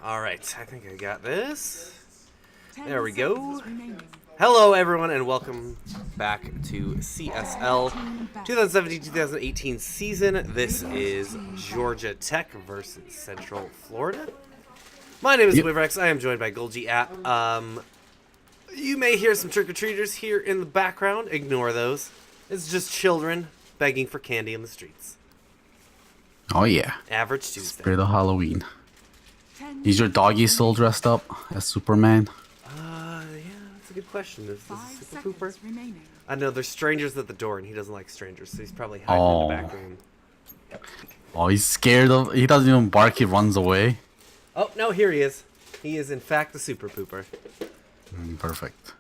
Alright, I think I got this. There we go. Hello everyone and welcome back to CSL 2017-2018 season. This is Georgia Tech versus Central Florida. My name is Wiverex. I am joined by Golgi App. You may hear some trick-or-treaters here in the background. Ignore those. It's just children begging for candy in the streets. Oh yeah. Average Tuesday. Spirit of Halloween. Is your doggy still dressed up as Superman? Yeah, that's a good question. Is this a Super Pooper? I know there's strangers at the door, and he doesn't like strangers, so he's probably hiding in the back room. Oh, he's scared of. He doesn't even bark. He runs away. Oh no, here he is. He is in fact the Super Pooper. Perfect.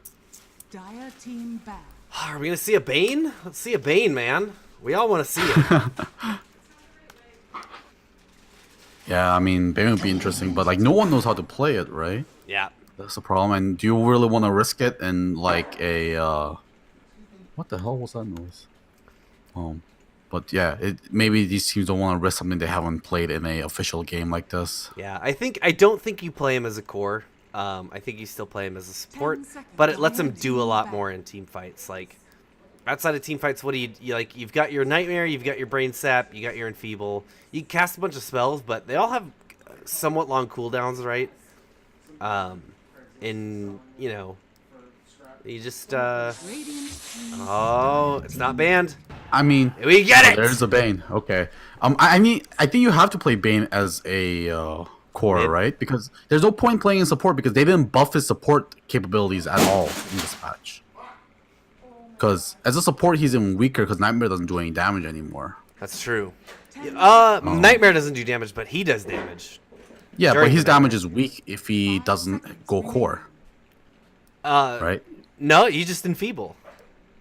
Dire team back. Are we gonna see a Bane? Let's see a Bane, man. We all want to see it. Yeah, I mean, Bane would be interesting, but like no one knows how to play it, right? Yeah. That's the problem. And do you really want to risk it in like a what the hell was that noise? But yeah, maybe these teams don't want to risk something they haven't played in a official game like this. Yeah, I don't think you play him as a core. I think you still play him as a support, but it lets him do a lot more in team fights. Like outside of team fights, what do you like? You've got your Nightmare, you've got your Brain Sap, you got your Enfeeble. You can cast a bunch of spells, but they all have somewhat long cooldowns, right? And you know, you just oh, it's not banned. I mean, we get it. There's a Bane. Okay. I mean, I think you have to play Bane as a core, right? Because there's no point playing in support because they didn't buff his support capabilities at all in this patch. Because as a support, he's even weaker because Nightmare doesn't do any damage anymore. That's true. Nightmare doesn't do damage, but he does damage. Yeah, but his damage is weak if he doesn't go core. Right? No, you just Enfeeble.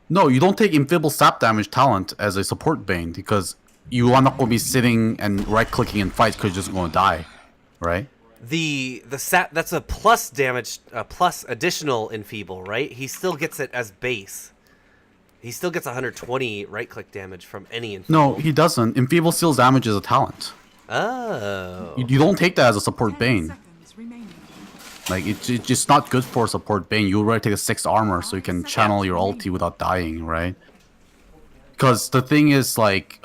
No, you don't take Enfeeble Sap damage talent as a support Bane because you are not going to be sitting and right-clicking in fights because you're just going to die, right? The sap, that's a plus damage, plus additional Enfeeble, right? He still gets it as base. He still gets 120 right-click damage from any Enfeeble. No, he doesn't. Enfeeble steals damage as a talent. Oh. You don't take that as a support Bane. Like, it's just not good for a support Bane. You already take a 6 armor so you can channel your ulti without dying, right? Because the thing is, like,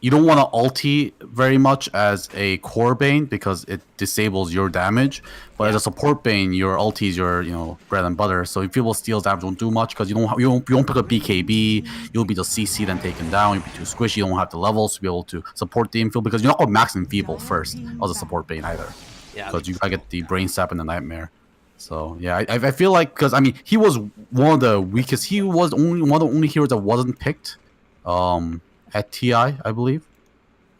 you don't want to ulti very much as a core Bane because it disables your damage. But as a support Bane, your ulti is your, bread and butter. So if people steals damage, don't do much because you don't pick up BKB. You'll be just CC'd and taken down. You'll be too squishy. You don't have the levels to be able to support the Enfeeble because you're not going to max Enfeeble first as a support Bane either. Yeah. Because you gotta get the Brain Sap and the Nightmare. So yeah, I feel like because I mean he was one of the weakest. He was one of the only heroes that wasn't picked at TI, I believe.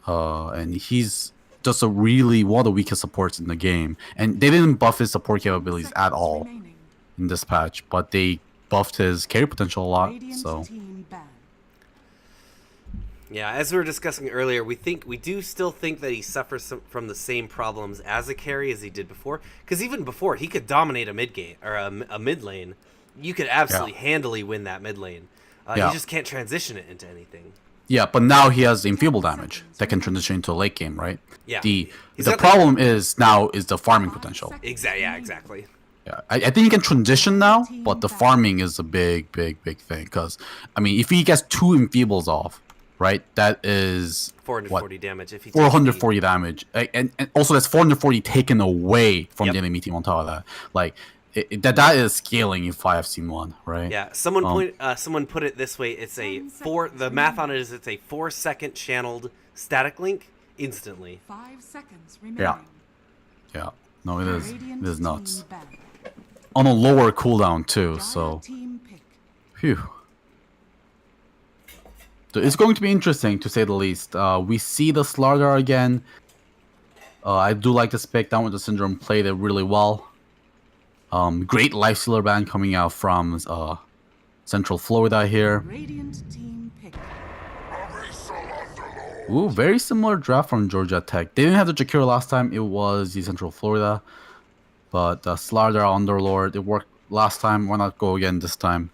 And he's just one of the weakest supports in the game. And they didn't buff his support capabilities at all in this patch, but they buffed his carry potential a lot. So yeah, as we were discussing earlier, we do still think that he suffers from the same problems as a carry as he did before. Because even before, he could dominate a mid game or a mid lane. You could absolutely handily win that mid lane. You just can't transition it into anything. Yeah, but now he has the Enfeeble damage that can transition into a late game, right? Yeah. The problem is the farming potential. Yeah, exactly. Yeah, I think he can transition now, but the farming is a big thing. Because I mean, if he gets 2 Enfeebles off, right, that is 440 damage. If he 440 damage, and also that's 440 taken away from the enemy team on top of that. Like that is scaling in 5C1, right? Yeah, someone put it this way: it's the math on it is it's a 4-second channeled static link instantly. 5 seconds remaining. Yeah. No, it is nuts. On a lower cooldown too, so. Phew. So it's going to be interesting to say the least. We see the Slardar again. I do like this pick. Down with the Syndrome played it really well. Great Lifestealer ban coming out from Central Florida here. Ooh, very similar draft from Georgia Tech. They didn't have the Jakiro last time. It was the Central Florida. But Slardar Underlord, it worked last time. Why not go again this time?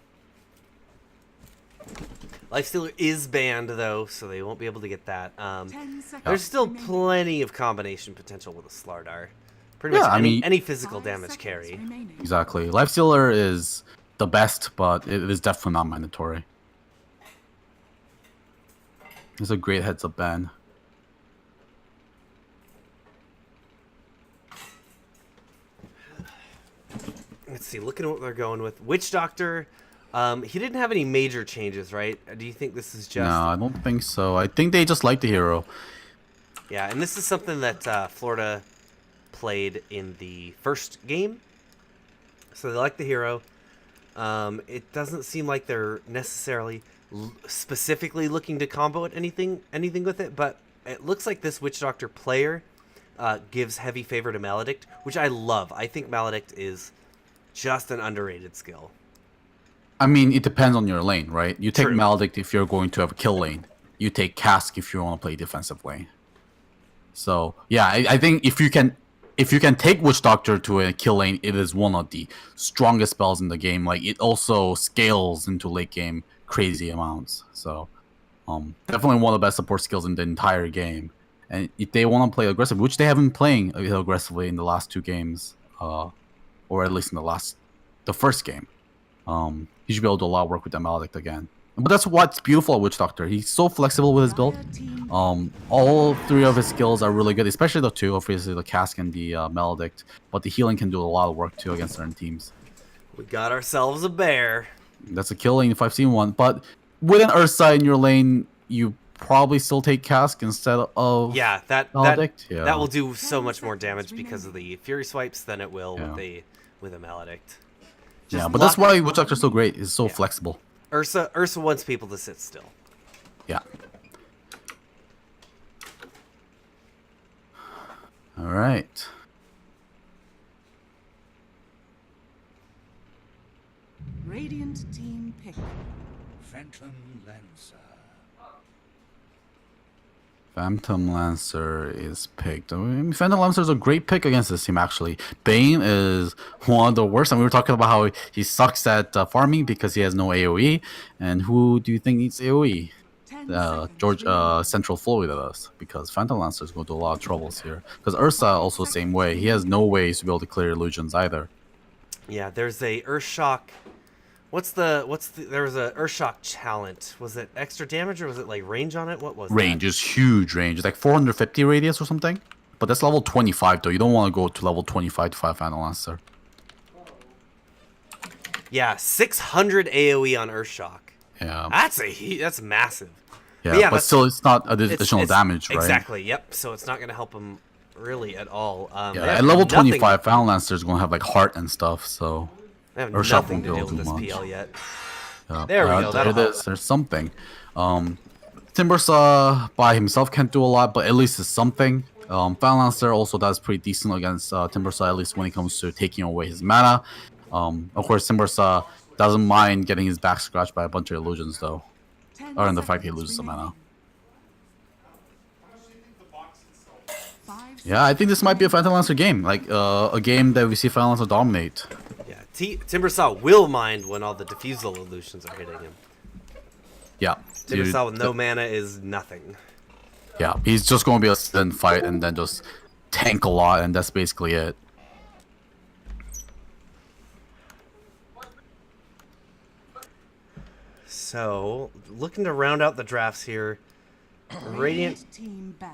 Lifestealer is banned, though, so they won't be able to get that. There's still plenty of combination potential with a Slardar. Pretty much Yeah, I mean- any physical 5 damage seconds carry. remaining. Exactly. Lifestealer is the best, but it is definitely not mandatory. It's a great heads-up ban. Let's see. Looking at what they're going with, Witch Doctor. He didn't have any major changes, right? Do you think this is just? No, I don't think so. I think they just like the hero. Yeah, and this is something that Florida played in the first game. So they like the hero. It doesn't seem like they're necessarily specifically looking to combo it anything with it, but it looks like this Witch Doctor player gives heavy favor to Maledict, which I love. I think Maledict is just an underrated skill. I mean, it depends on your lane, right? You take True. Maledict if you're going to have a kill lane. You take Cask if you want to play defensive lane. So yeah, I think if you can take Witch Doctor to a kill lane, it is one of the strongest spells in the game. Like, it also scales into late game crazy amounts. So definitely one of the best support skills in the entire game. And if they want to play aggressive, which they haven't been playing aggressively in the last 2 games, or at least in the first game, he should be able to do a lot of work with the Maledict again. But that's what's beautiful at Witch Doctor. He's so flexible with his build. All 3 of his skills are really good, especially the 2, obviously the Cask and the Maledict. But the healing can do a lot of work too against certain teams. We got ourselves a bear. That's a kill lane if I've seen one. But with an Ursa in your lane, you probably still take Cask instead of Maledict. That will do so much more damage because of the Fury swipes than it will with a Maledict. Just but that's why Witch Doctor is so great. It's so flexible. Ursa wants people to sit still. Yeah. All right. Radiant team pick. Phantom Lancer. Phantom Lancer is picked. I mean, Phantom Lancer is a great pick against this team, actually. Bane is one of the worst, and we were talking about how he sucks at farming because he has no AoE. And who do you think needs AoE? 10 seconds George remaining. Central Florida does, because Phantom Lancer is going to do a lot of troubles here. Because Ursa also the same way. He has no ways to be able to clear illusions either. Yeah, there's a Earthshock. There was a Earthshock talent. Was it extra damage or was it like range on it? What was Range that? is huge range. It's like 450 radius or something. But that's level 25 though. You don't want to go to level 25 to fight Phantom Lancer. Yeah, 600 AoE on Earthshock. Yeah. That's massive. Yeah, but still, it's not additional damage, right? Exactly. Yep. So it's not going to help him really at all. Yeah, at level 25, Phantom Lancer is going to have like heart and stuff. So I have Earthshock nothing won't to be do able with to this do much. PL yet. Yeah. There we go, that'll There it help. is. There's something. Timbersaw by himself can't do a lot, but at least it's something. Phantom Lancer also does pretty decent against Timbersaw, at least when it comes to taking away his mana. Of course, Timbersaw doesn't mind getting his back scratched by a bunch of illusions, though. 10 Other than the fact he seconds loses some mana. remaining. 5 Yeah, I think this might be a Phantom Lancer game. Like, a game that we see Phantom Lancer dominate. Yeah. Timbersaw will mind when all the diffusal illusions are hitting him. Yeah. dude, Timbersaw with no mana is nothing. Yeah, he's just going to be able to sit and fight and then just tank a lot, and that's basically it. So, looking to round out the drafts here, Radiant. team ban.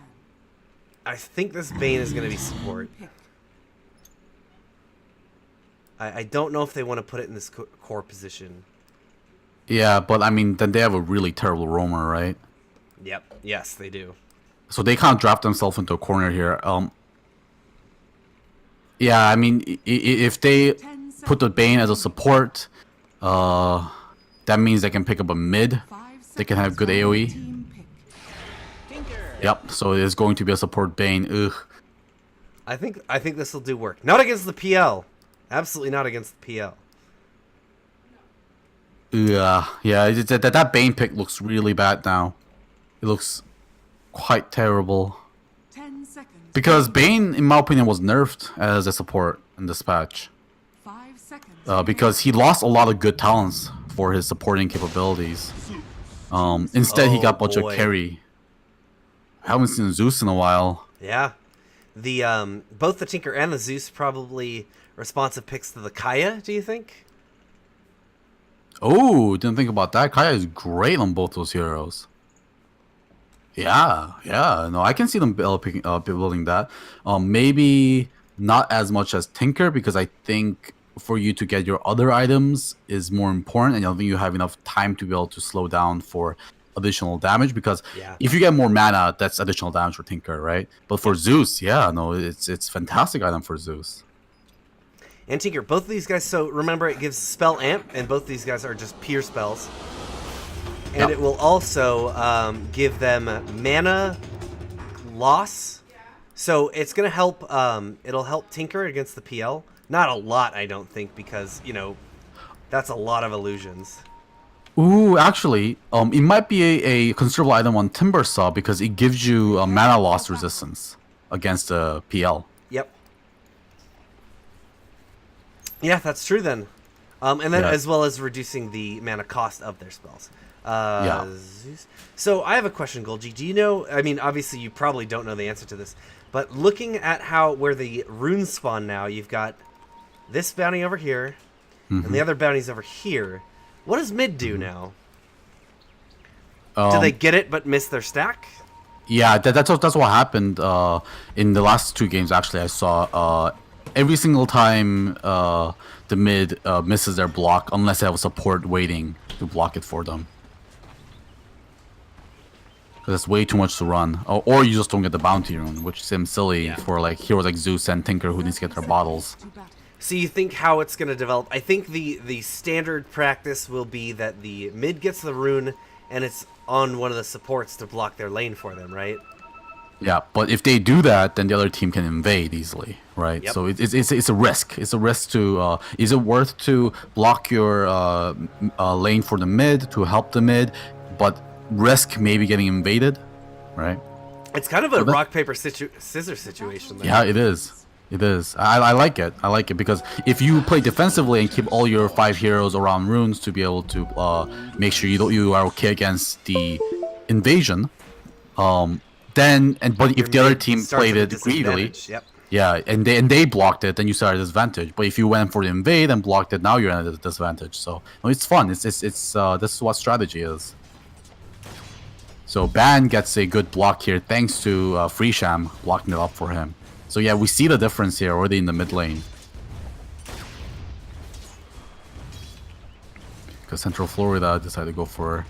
I think this Bane is going to be support. Pick. I don't know if they want to put it in this core position. Yeah, but I mean, then they have a really terrible roamer, right? Yep. Yes, they do. So they can't draft themselves into a corner here. Yeah, I mean, if they 10 put the seconds Bane as a support, that means they can pick up a mid. 5 They can have seconds good for AoE. team pick. Yep, so it is going to be a support Bane. Ugh. I think this will do work. Not against the PL. Absolutely not against the PL. Yeah, that Bane pick looks really bad now. It looks quite terrible. 10 seconds. Because Bane, in my opinion, was nerfed as a support in this patch. 5 seconds. Because he lost a lot of good talents for his supporting capabilities. Instead, he got a bunch of boy. carry. I haven't seen Zeus in a while. Yeah. the both the Tinker and the Zeus probably responsive picks to the Kaya. Do you think? Oh, didn't think about that. Kaya is great on both those heroes. Yeah, yeah. No, I can see them building that. Maybe not as much as Tinker, because I think for you to get your other items is more important, and I don't think you have enough time to be able to slow down for additional damage. Because Yeah. if you get more mana, that's additional damage for Tinker, right? But for Zeus, yeah, no, it's fantastic item for Zeus. And Tinker, both of these guys. So remember, it gives spell amp, and both these guys are just pure spells. And Yep. it will also give them mana loss. So it's gonna help. It'll help Tinker against the PL. Not a lot, I don't think, because that's a lot of illusions. Ooh, actually, it might be a considerable item on Timber Saw because it gives you a mana loss resistance against the PL. Yep. Yeah, that's true then. And then Yeah. as well as reducing the mana cost of their spells. Yeah. Zeus. So I have a question, Golgi. Do you know? I mean, obviously you probably don't know the answer to this, but looking at where the runes spawn now, you've got this bounty over here, and the other bounties over here. What does mid do now? Do they get it but miss their stack? Yeah, that's what happened in the last two games. Actually, I saw every single time the mid misses their block unless they have a support waiting to block it for them. That's way too much to run, or you just don't get the bounty rune, which seems silly for like heroes like Zeus and Tinker who needs to get their bottles. So you think how it's going to develop? I think the standard practice will be that the mid gets the rune, and it's on one of the supports to block their lane for them, right? Yeah, but if they do that, then the other team can invade easily, right? Yep. So it's a risk. It's a risk to. Is it worth to block your lane for the mid to help the mid, but risk maybe getting invaded, right? It's kind of a rock paper scissors situation. Though. Yeah, it is. It is. I like it. I like it because if you play defensively and keep all your 5 heroes around runes to be able to make sure you are okay against the invasion, but if the other team played it greedily, Yep. yeah, and they blocked it, then you start at a disadvantage. But if you went for the invade and blocked it, now you're at a disadvantage. So no, it's fun. It's this is what strategy is. So Ban gets a good block here thanks to Freesham blocking it up for him. So yeah, we see the difference here already in the mid lane. Because Central Florida decided to go for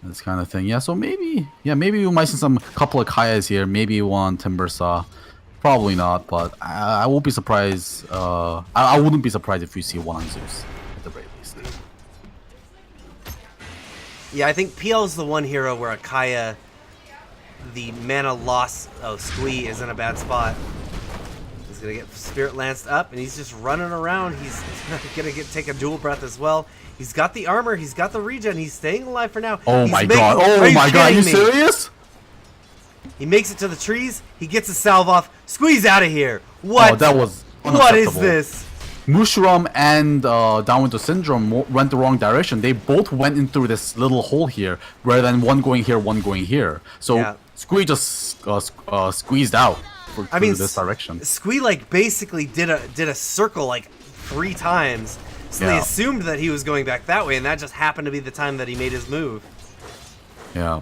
this kind of thing. Yeah, so maybe we might see some couple of Kayas here. Maybe one Timber Saw. Probably not, but I won't be surprised. I wouldn't be surprised if we see one on Zeus at the very least. Yeah, I think PL is the one hero where a Kaya, the mana loss of Squee is in a bad spot. He's gonna get Spirit Lanced up, and he's just running around. He's gonna take a dual breath as well. He's got the armor, he's got the regen, he's staying alive for now. Oh He's my making- god! Oh my god! Are you kidding me? serious? He makes it to the trees. He gets his salve off. Squeeze out of here. What? Oh, that was What is unacceptable. this? Mushroom and Downwinter Syndrome went the wrong direction. They both went in through this little hole here, rather than one going here, one going here. So Yeah. Squee just squeezed out through this direction. Squee like basically did a circle like 3 times. So they Yeah. assumed that he was going back that way, and that just happened to be the time that he made his move. Yeah.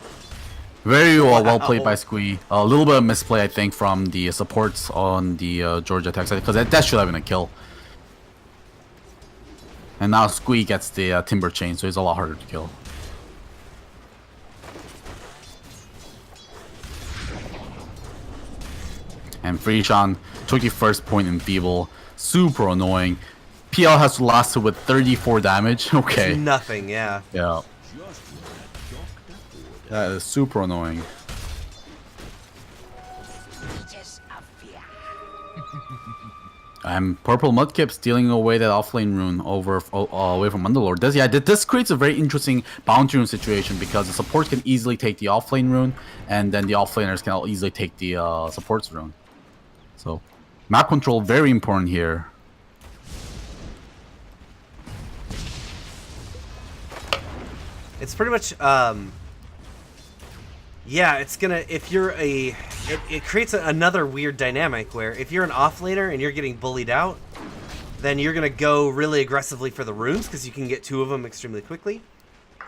Very well played by Squee. A little bit of misplay, I think, from the supports on the Georgia Tech side, because that should have been a kill. And now Squee gets the Timber Chain, so it's a lot harder to kill. And Freeshan took the first point in Feeble. Super annoying. PL has to last with 34 damage. Okay. Nothing, yeah. Yeah. That is super annoying. And Purple Mudkip stealing away that offlane rune away from Underlord. This creates a very interesting bounty rune situation because the supports can easily take the offlane rune, and then the offlaners can easily take the supports rune. So, map control very important here. It's pretty much Yeah, it's gonna, if you're it creates another weird dynamic where if you're an offlaner and you're getting bullied out, then you're gonna go really aggressively for the runes because you can get 2 of them extremely quickly.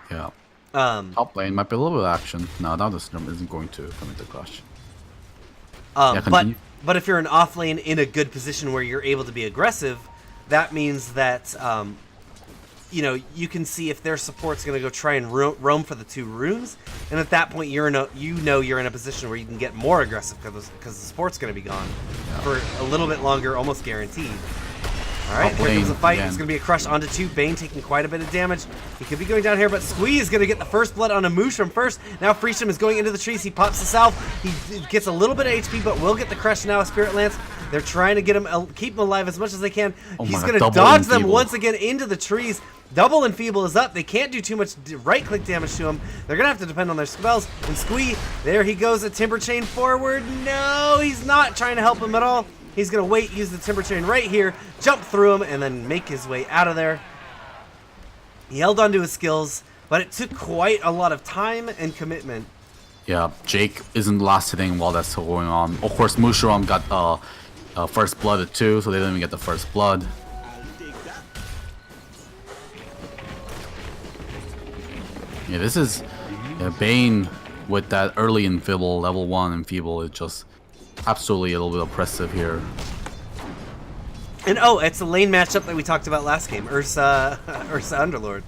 Yeah. Top lane might be a little bit of action. No, now the Syndrome isn't going to come into crush. Yeah, but if you're an offlane in a good position where you're able to be aggressive, that means that you know, you can see if their support's going to go try and roam for the 2 runes, and at that point you're in a position where you can get more aggressive because the support's going to be gone for a little bit longer, almost guaranteed. All right, here comes the fight. It's going to be a crush onto 2. Bane taking quite a bit of damage. He could be going down here, but Squee is going to get the first blood on a Mushroom first. Now Freesham is going into the trees. He pops the Salve. He gets a little bit of HP, but will get the crush now. A Spirit Lance. They're trying to get him, keep him alive as much as they can. He's going to dodge them once again into the trees. Double Enfeeble is up. They can't do too much right-click damage to him. They're going to have to depend on their spells. And Squee, there he goes, a Timber Chain forward. No, he's not trying to help him at all. He's going to wait, use the Timber Chain right here, jump through him, and then make his way out of there. He held onto his skills, but it took quite a lot of time and commitment. Yeah, Jake isn't last hitting while that's going on. Of course, Mushroom got first blood too, so they didn't even get the first blood. Yeah, this is Bane with that early Enfeeble, level 1 Enfeeble. It's just absolutely a little bit oppressive here. And oh, it's a lane matchup that we talked about last game. Ursa Underlord.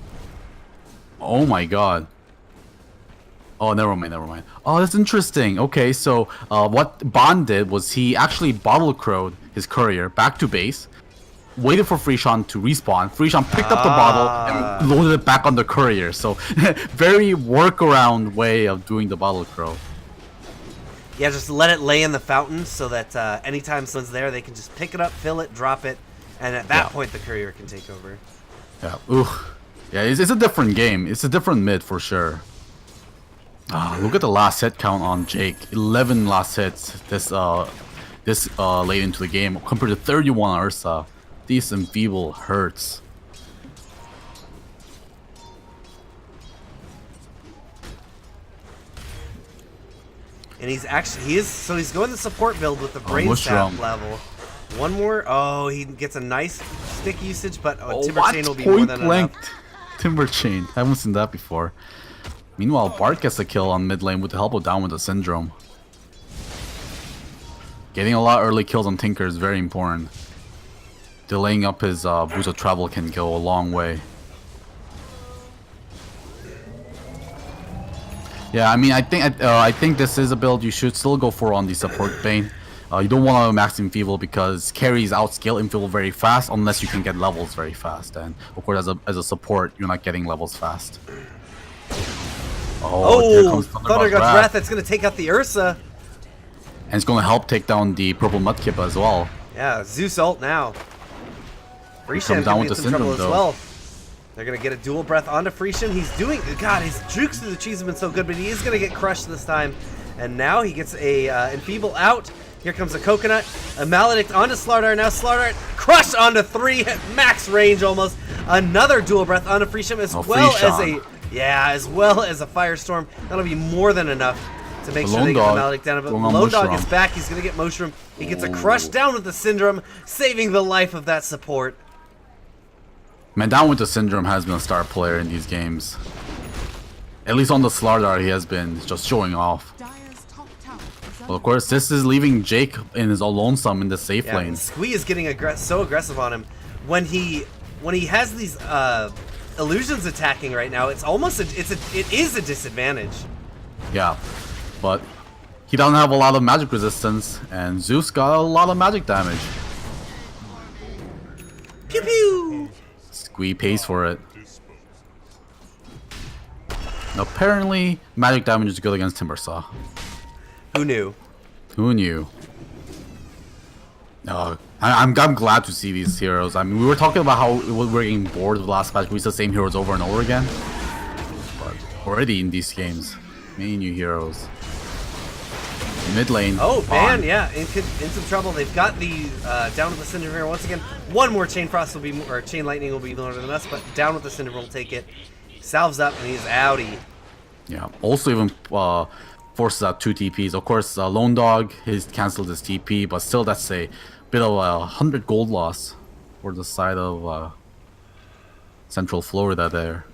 Oh my god. Oh, never mind. Oh, that's interesting. Okay, so what Bond did was he actually bottle crowed his courier back to base, waited for Freeshan to respawn. Freeshan picked up the bottle and loaded it back on the courier. So very workaround way of doing the bottle crow. Yeah, just let it lay in the fountain so that anytime someone's there, they can just pick it up, fill it, drop it, and at that point the courier can take over. Yeah, ooh. Yeah, it's a different game. It's a different mid for sure. Look at the last hit count on Jake. 11 last hits this late into the game compared to 31 on Ursa. These Enfeeble hurts. And he's going the support build with the Brain Staff level. One more. Oh, he gets a nice stick usage, but Timber Chain will be more than enough. Timber Chain. I haven't seen that before. Meanwhile, Bart gets a kill on mid lane with the help of Down with the Syndrome. Getting a lot of early kills on Tinker is very important. Delaying up his boost of travel can go a long way. Yeah, I mean, I think this is a build you should still go for on the support Bane. You don't want to max Enfeeble because carries outscale Enfeeble very fast unless you can get levels very fast. And of course, as a support, you're not getting levels fast. Oh, here comes Thunder God's Wrath. That's going to take out the Ursa. And it's going to help take down the purple Mudkip as well. Yeah, Zeus ult now. Freeshan can be in some trouble as well. They're going to get a dual breath onto Freeshan. He's doing... God, his jukes through the trees have been so good, but he is going to get crushed this time. And now he gets a Enfeeble out. Here comes a Coconut. A Maledict onto Slardar. Now Slardar crushed onto 3 at max range almost. Another dual breath onto Freeshan as well as a... Yeah, as well as a Firestorm. That'll be more than enough to make sure they get the Maledict down. But Lone Dog is back. He's going to get Mushroom. He gets a crush down with the Syndrome, saving the life of that support. Man, Down with the Syndrome has been a star player in these games. At least on the Slardar, he has been just showing off. Well, of course, this is leaving Jake in his lonesome in the safe lane. Squee is getting so aggressive on him. When he has these illusions attacking right now, it's almost it is a disadvantage. Yeah, but he doesn't have a lot of magic resistance, and Zeus got a lot of magic damage. Pew pew. Squee pays for it. Apparently, magic damage is good against Timbersaw. Who knew? Who knew? I'm glad to see these heroes. I mean, we were talking about how we were getting bored of the last patch. We see the same heroes over and over again. But already in these games, many new heroes. Mid lane. Oh, man, yeah, in some trouble. They've got the Down with the Syndrome here once again. One more Chain Frost will be, or Chain Lightning will be more than us, but Down with the Syndrome will take it. Salves up and he's outie. Yeah. Also, even forces out 2 TPs. Of course, Lone Dog, he's cancelled his TP, but still that's a bit of a 100 gold loss for the side of Central Florida there.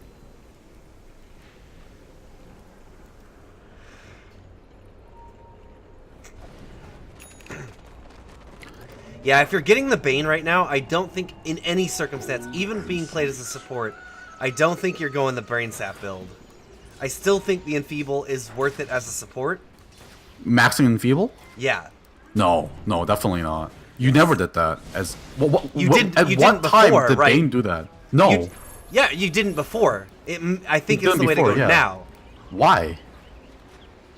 Yeah, if you're getting the Bane right now, I don't think in any circumstance, even being played as a support, I don't think you're going the Brain Sap build. I still think the Enfeeble is worth it as a support. Maxing Enfeeble? Yeah. No, definitely not. You never did that. As You didn't what time before, did right? Bane do that? No. Yeah, you didn't before. I think You it's the did way to before, go yeah. now. Why?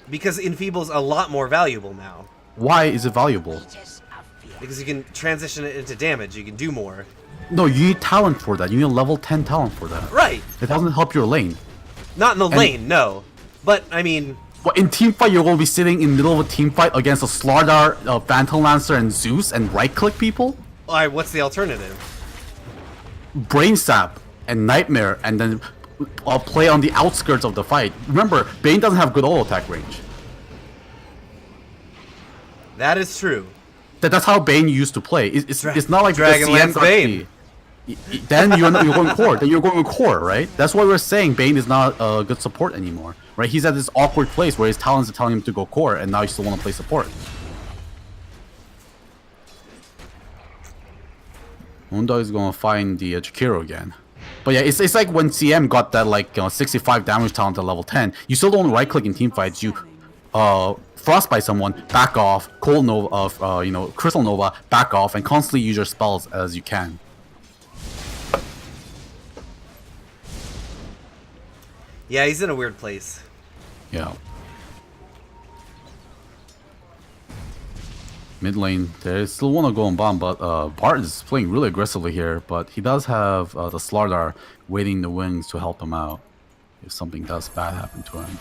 Because Enfeeble's a lot more valuable now. Why is it valuable? Because you can transition it into damage. You can do more. No, you need talent for that. You need a level 10 talent for that. Right. It doesn't help your lane. Not in the lane, no. But, I mean... Well, in team fight, you're going to be sitting in the middle of a team fight against a Slardar, Phantom Lancer, and Zeus, and right-click people? Alright, what's the alternative? Brain Sap and Nightmare, and then play on the outskirts of the fight. Remember, Bane doesn't have good auto attack range. That is true. That's how Bane used to play. It's not like Dragonlance the CM Bane. Then you're going core. Then you're going core, right? That's why we're saying Bane is not a good support anymore, right? He's at this awkward place where his talents are telling him to go core, and now you still want to play support. Moondog is going to find the Jakiro again. But yeah, it's like when CM got that like 65 damage talent at level 10. You still don't right click in team fights. You frostbite someone, back off, cold nova, crystal nova, back off, and constantly use your spells as you can. Yeah, he's in a weird place. Yeah. Mid lane, they still want to go on bomb, but Bart is playing really aggressively here, but he does have the Slardar waiting in the wings to help him out if something does bad happen to him.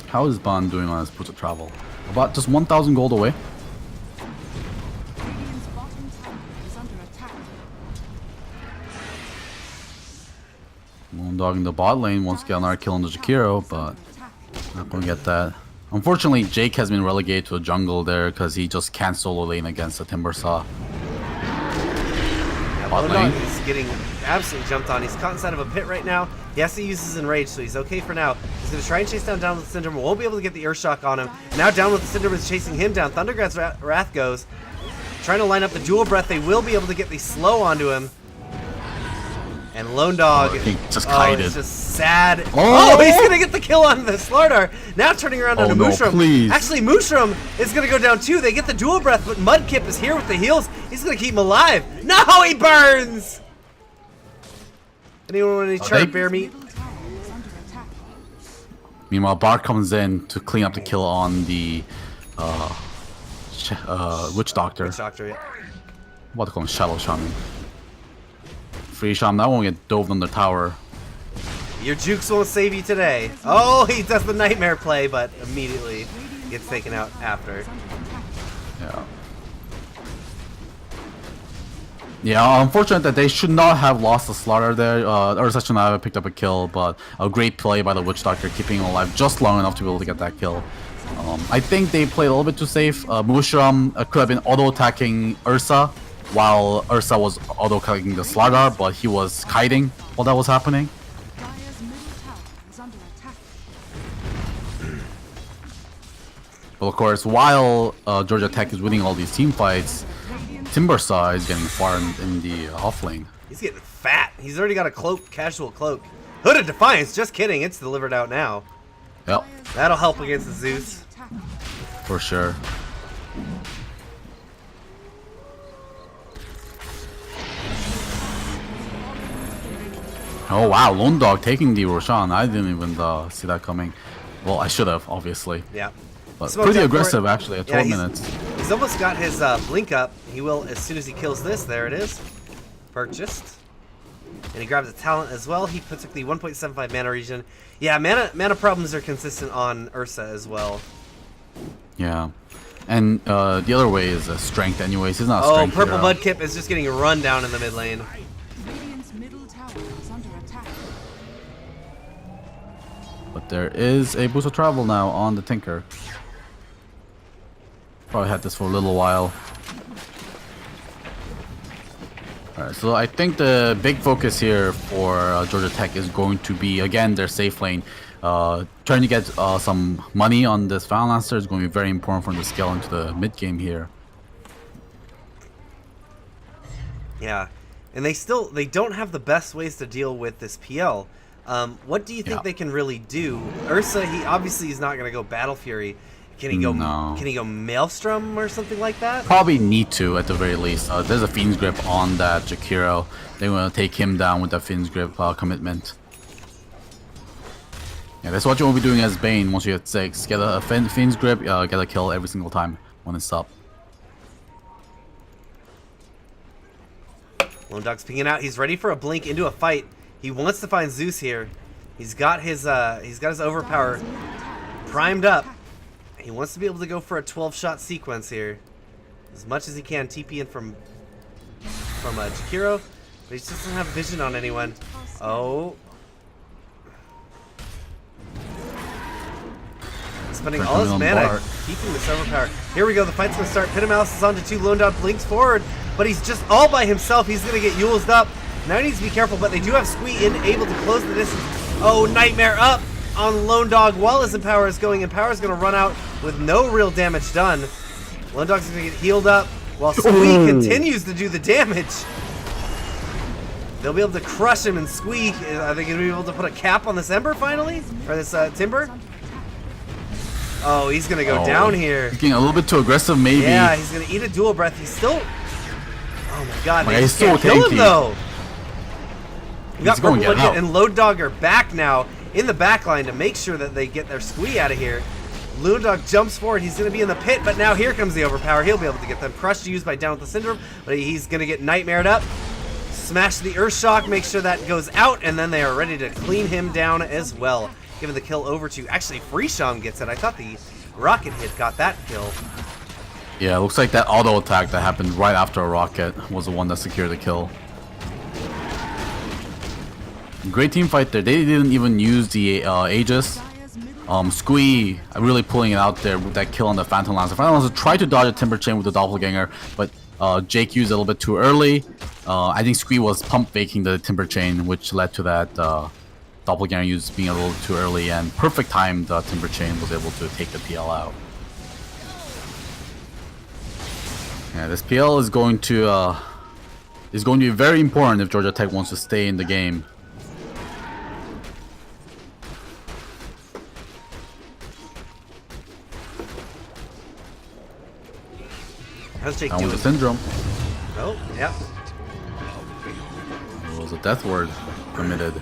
How is Bond doing on his Boots of Travel? About just 1,000 gold away. Radiant's bottom tower is under attack. Moondog in the bot lane wants to get another kill on the Jakiro, but not going to get that. Unfortunately, Jake has been relegated to a jungle there because he just can't solo lane against the Timber Saw. Bot lane. He's getting absolutely jumped on. He's caught inside of a pit right now. He has to use his enrage, so he's okay for now. He's going to try and chase down Down with the Syndrome. Won't be able to get the Earthshock on him. Now Down with the Syndrome is chasing him down. Thundergrad's Wrath goes. Trying to line up the Dual Breath. They will be able to get the slow onto him. And Lone Dog, he just kited. It's just sad. Oh! Oh, he's gonna get the kill on the Slardar. Now turning around onto no, Mushroom. please. Actually, Mushroom is gonna go down too. They get the Dual Breath, but Mudkip is here with the heals. He's gonna keep him alive. No, he burns. Anyone want any charred bear meat? Middle tower is under attack. Meanwhile, Bart comes in to clean up the kill on the Witch Doctor. Doctor, yeah. I'm about to call him Shadow Shaman. Free Shaman, that won't get dove on the tower. Your jukes won't save you today. Oh, he does the nightmare play, but immediately gets taken out after. Yeah. Yeah, unfortunate that they should not have lost the Slaughter there. Ursa should not have picked up a kill, but a great play by the Witch Doctor, keeping him alive just long enough to be able to get that kill. I think they played a little bit too safe. Mushroom could have been auto-attacking Ursa, while Ursa was auto-attacking the Slardar, but he was kiting while that was happening. Dire's middle tower is under attack. But of course, while Georgia Tech is winning all these team fights, Timbersaw is getting far in the off lane. He's getting fat. He's already got a cloak, casual cloak. Hooded Defiance, just kidding. It's delivered out now. Yep, That'll help against the Zeus. Attack. for sure. Oh wow, Lone Dog taking the Roshan. I didn't even see that coming. Well, I should have, obviously. Yeah. But Smoked pretty out for it. aggressive, actually, at 12 minutes. He's almost got his blink up. He will as soon as he kills this. There it is. Purchased. And he grabs a talent as well. He took the 1.75 mana region. Yeah, mana problems are consistent on Ursa as well. Yeah. And the other way is strength anyways. He's not a Oh, strength Purple hero. Mudkip is just getting run down in the mid lane. Radiant's middle tower But there is a boost of travel now on the Tinker. Probably had this for a little while. Alright, so I think the big focus here for Georgia Tech is going to be, again, their safe lane. Trying to get some money on this Final Lancer is going to be very important for them to scale into the mid game here. Yeah, and they don't have the best ways to deal with this PL. What do you think they can really do? Ursa, he obviously is not going to go Battle Fury. Can he go? No. Can he go Maelstrom or something like that? Probably need to at the very least. There's a Fiend's Grip on that Jakiro. They want to take him down with that Fiend's Grip commitment. Yeah, that's what you want to be doing as Bane once you get 6. Get a Fiend's Grip, get a kill every single time when it's up. Lone Dog's pinging out. He's ready for a blink into a fight. He wants to find Zeus here. He's got his overpower primed up. He wants to be able to go for a 12-shot sequence here, as much as he can. TP in from Jakiro, but he just doesn't have vision on anyone. Oh, spending all his mana keeping this overpower. Here we go. The fight's gonna start. Pitamalis is onto 2. Lone Dog blinks forward, but he's just all by himself. He's gonna get Yulesed up. Now he needs to be careful, but they do have Squee in, able to close the distance. Oh, Nightmare up on Lone Dog while his Empower is going. Empower is going to run out with no real damage done. Lone Dog's going to get healed up while Squee continues to do the damage. They'll be able to crush him, and Squee, are they going to be able to put a cap on this Ember finally? Or this Timber? Oh, he's going to go down here. He's getting a little bit too aggressive, maybe. Yeah, he's going to eat a dual breath. He's still... Oh my god, they he's just can't so kill him tanky. though. We got going Purple to get Woodget and Lone Dog are back now in the back line to make sure that they get their Squee out of here. Lone Dog jumps forward. He's going to be in the pit, but now here comes the overpower. He'll be able to get them crushed, used by Down with the Syndrome, but he's going to get Nightmared up. Smash the Earth Shock, make sure that goes out, and then they are ready to clean him down as well. Giving the kill over to... Actually, Freesham gets it. I thought the rocket hit got that kill. Yeah, it looks like that auto attack that happened right after a rocket was the one that secured the kill. Great team fight there. They didn't even use the Aegis. Squee really pulling it out there with that kill on the Phantom Lancer. Phantom Lancer tried to dodge a Timber Chain with the Doppelganger, but Jake used it a little bit too early. I think Squee was pump faking the Timber Chain, which led to that Doppelganger use being a little too early, and perfect time the Timber Chain was able to take the PL out. Yeah, this PL is going to be very important if Georgia Tech wants to stay in the game. How's Jake Down doing? with the Syndrome. Oh, yeah. It was a death ward committed.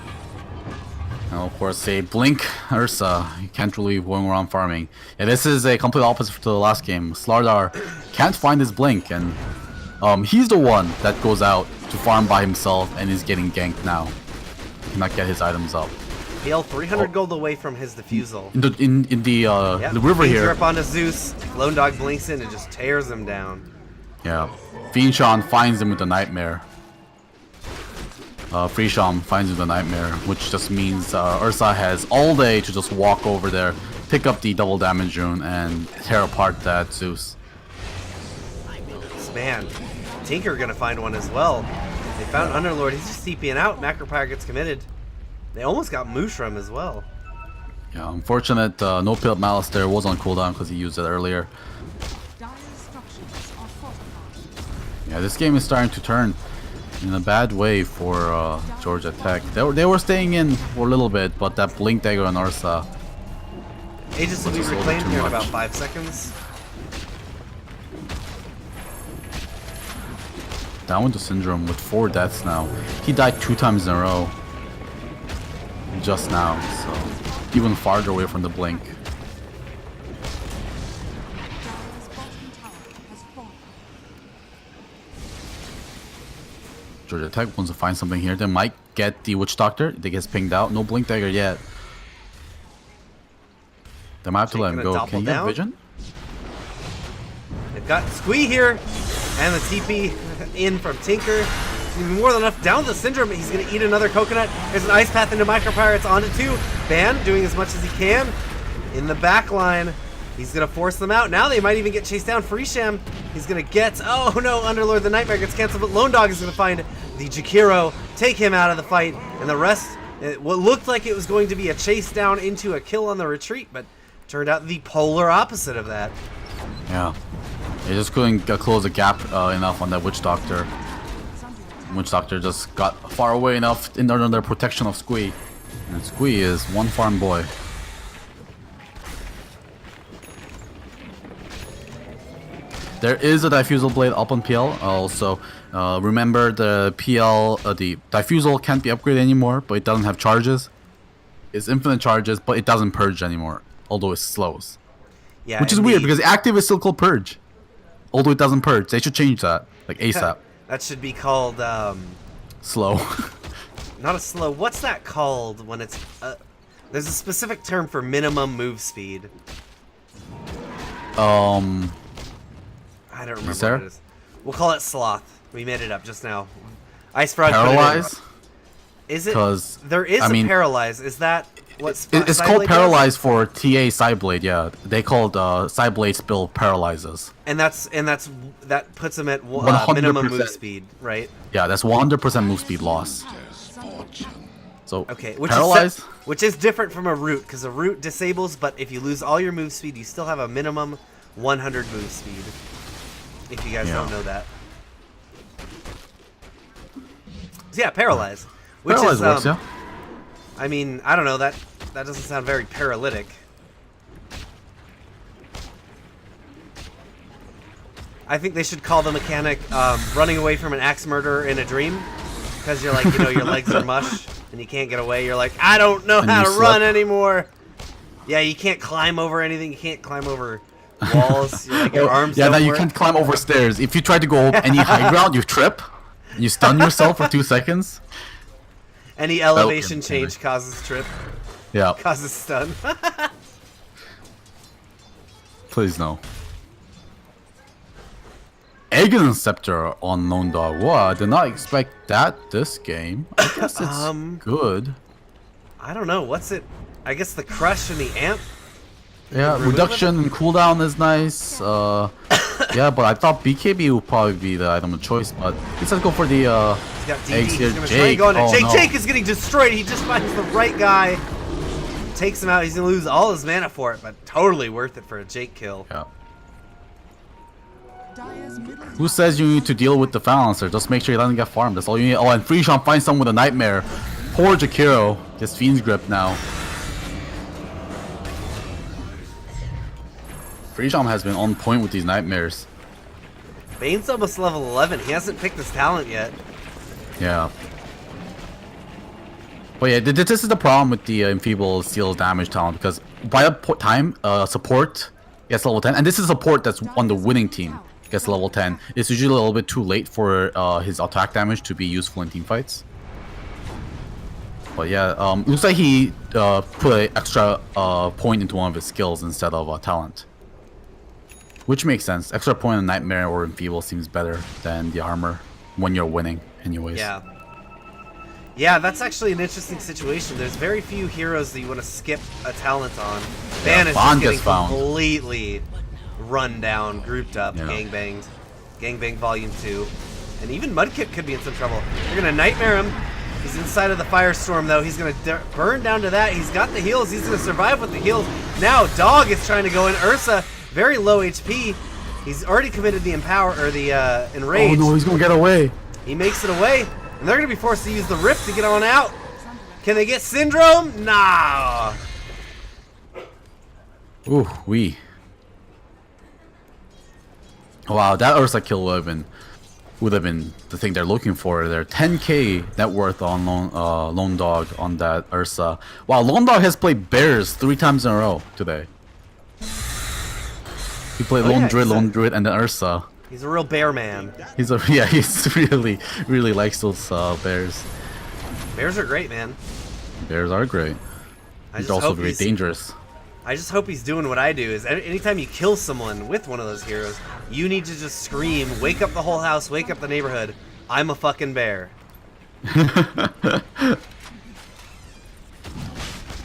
Now, of course, a Blink Ursa. You can't really be going around farming. Yeah, this is a complete opposite to the last game. Slardar can't find his Blink, and he's the one that goes out to farm by himself and is getting ganked now. Cannot get his items up. PL 300 gold away from his defusal. In the river here. Grip onto Zeus. Lone Dog blinks in and just tears him down. Yeah, Fiendshan finds him with the Nightmare. Freesham finds him with the Nightmare, which just means Ursa has all day to just walk over there, pick up the double damage rune, and tear apart that Zeus. Man, Tinker gonna find one as well. They found Underlord. He's just TPing out. Macropire gets committed. They almost got Mushroom as well. Yeah, unfortunate. No Pit Malice there was on cooldown because he used it earlier. Yeah, this game is starting to turn in a bad way for Georgia Tech. They were staying in for a little bit, but that Blink Dagger on Ursa. Aegis will be reclaimed here in about 5 seconds. Down with the Syndrome with 4 deaths now. He died 2 times in a row. Just now, so even farther away from the Blink. Georgia Tech wants to find something here. They might get the Witch Doctor. They get pinged out. No Blink Dagger yet. They might have to let him go. Can you get vision? They've got Squee here, and the TP in from Tinker. More than enough. Down the Syndrome. He's going to eat another coconut. There's an Ice Path into Micro Pirates onto 2. Ban doing as much as he can. In the back line. He's going to force them out. Now they might even get chased down. Freesham. He's going to get... Oh no, Underlord the Nightmare gets canceled. But Lone Dog is going to find the Jakiro. Take him out of the fight. And the rest... What looked like it was going to be a chase down into a kill on the retreat. But turned out the polar opposite of that. Yeah. They just couldn't close the gap enough on that Witch Doctor. Witch Doctor just got far away enough in under the protection of Squee. And Squee is one farm boy. There is a Diffusal Blade up on PL. Also, remember the PL, the Diffusal can't be upgraded anymore, but it doesn't have charges. It's infinite charges, but it doesn't purge anymore, although it slows. Yeah, which is weird because active is still called purge, although it doesn't purge. They should change that, like ASAP. That should be called Slow. not a slow. What's that called when it's? There's a specific term for minimum move speed. I don't remember what it is. We'll call it sloth. We made it up just now. Ice Frog. Paralyze. Is it? Because there is a paralyze. Is that what's? It's called paralyze for TA Psyblade. Yeah, they called Psyblade spill paralyzes. And that puts them at minimum move speed, right? Yeah, that's 100% move speed loss. So okay, which is different from a root, because a root disables, but if you lose all your move speed, you still have a minimum 100 move speed. If you guys don't know that. So yeah, paralyze. Which paralyze is, works, yeah. I mean, I don't know, that doesn't sound very paralytic. I think they should call the mechanic running away from an axe murderer in a dream. Because you're like, your legs are mush and you can't get away. You're like, I don't know how to run anymore. Yeah, you can't climb over anything. You can't climb over walls. You're like, your arms don't now work. You can't climb over stairs. If you try to go any high ground, you trip. You stun yourself for 2 seconds. Any elevation change causes trip. Yeah. Causes stun. Please no. Aegon Scepter on Lone Dog. Wow, I did not expect that this game. I guess it's good. I don't know. What's it? I guess the crush and the amp. Yeah, reduction and cooldown is nice. Yeah, but I thought BKB would probably be the item of choice, but let's go for the He's got DD. eggs here. Jake. Jake, no. Jake is getting destroyed. He just finds the right guy. Takes him out. He's gonna lose all his mana for it, but totally worth it for a Jake kill. Yeah. Who says you need to deal with the Balancer? Just make sure he doesn't get farmed. That's all you need. Oh, and Freesham finds someone with a Nightmare. Poor Jakiro gets Fiend's Grip now. Freesham has been on point with these Nightmares. Bane's almost level 11. He hasn't picked his talent yet. Yeah. But yeah, this is the problem with the Enfeeble Steel's damage talent, because by the time support gets level 10, and this is support that's on the winning team, gets level 10, it's usually a little bit too late for his attack damage to be useful in team fights. But yeah, looks like he put an extra point into one of his skills instead of talent. Which makes sense. Extra point on Nightmare or Enfeeble seems better than the armor when you're winning anyways. Yeah. Yeah, that's actually an interesting situation. There's very few heroes that you want to skip a talent on. Ban is just getting completely run down, grouped up, gangbanged. Gangbang Volume 2. And even Mudkip could be in some trouble. They're going to Nightmare him. He's inside of the Firestorm, though. He's going to burn down to that. He's got the heals. He's going to survive with the heals. Now, Dog is trying to go in. Ursa, very low HP. He's already committed the Empower, or the Enrage. Oh no, he's going to get away. He makes it away. And they're going to be forced to use the Rift to get on out. Can they get Syndrome? Nah. Ooh, wee. Wow, that Ursa kill would have been the thing they're looking for. They're 10k net worth on Lone Dog on that Ursa. Wow, Lone Dog has played Bears 3 times in a row today. He played Lone Druid, and then Ursa. He's a real bear man. He's really likes those bears. Bears are great, man. Bears are great. He's also very dangerous. I just hope he's doing what I do. Is anytime you kill someone with one of those heroes, you need to just scream, wake up the whole house, wake up the neighborhood. I'm a fucking bear.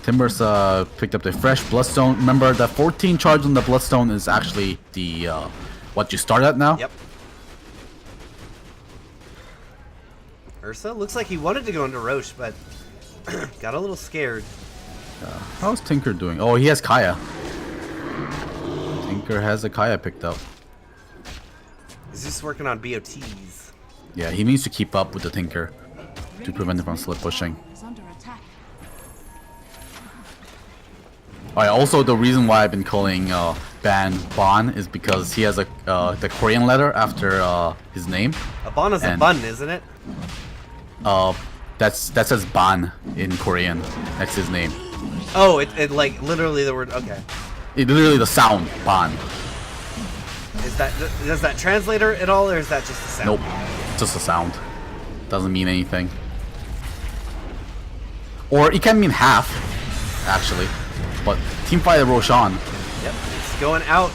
Timbers picked up the fresh Bloodstone. Remember, the 14 charge on the Bloodstone is actually the what you start at now? Yep. Ursa looks like he wanted to go into Roche, but got a little scared. How's Tinker doing? Oh, he has Kaya. Tinker has a Kaya picked up. He's just working on BOTs. Yeah, he needs to keep up with the Tinker to prevent him from slip pushing. Is under attack. Alright, also the reason why I've been calling Ban is because he has a the Korean letter after his name. A bon is a And- bun, isn't it? That says Ban in Korean. That's his name. Oh, it like literally the word. Okay. It literally the sound Ban. Does that translator at all, or is that just a sound? Nope, just a sound. Doesn't mean anything. Or it can mean half, actually. But Teamfight Roshan. Yep. It's going out.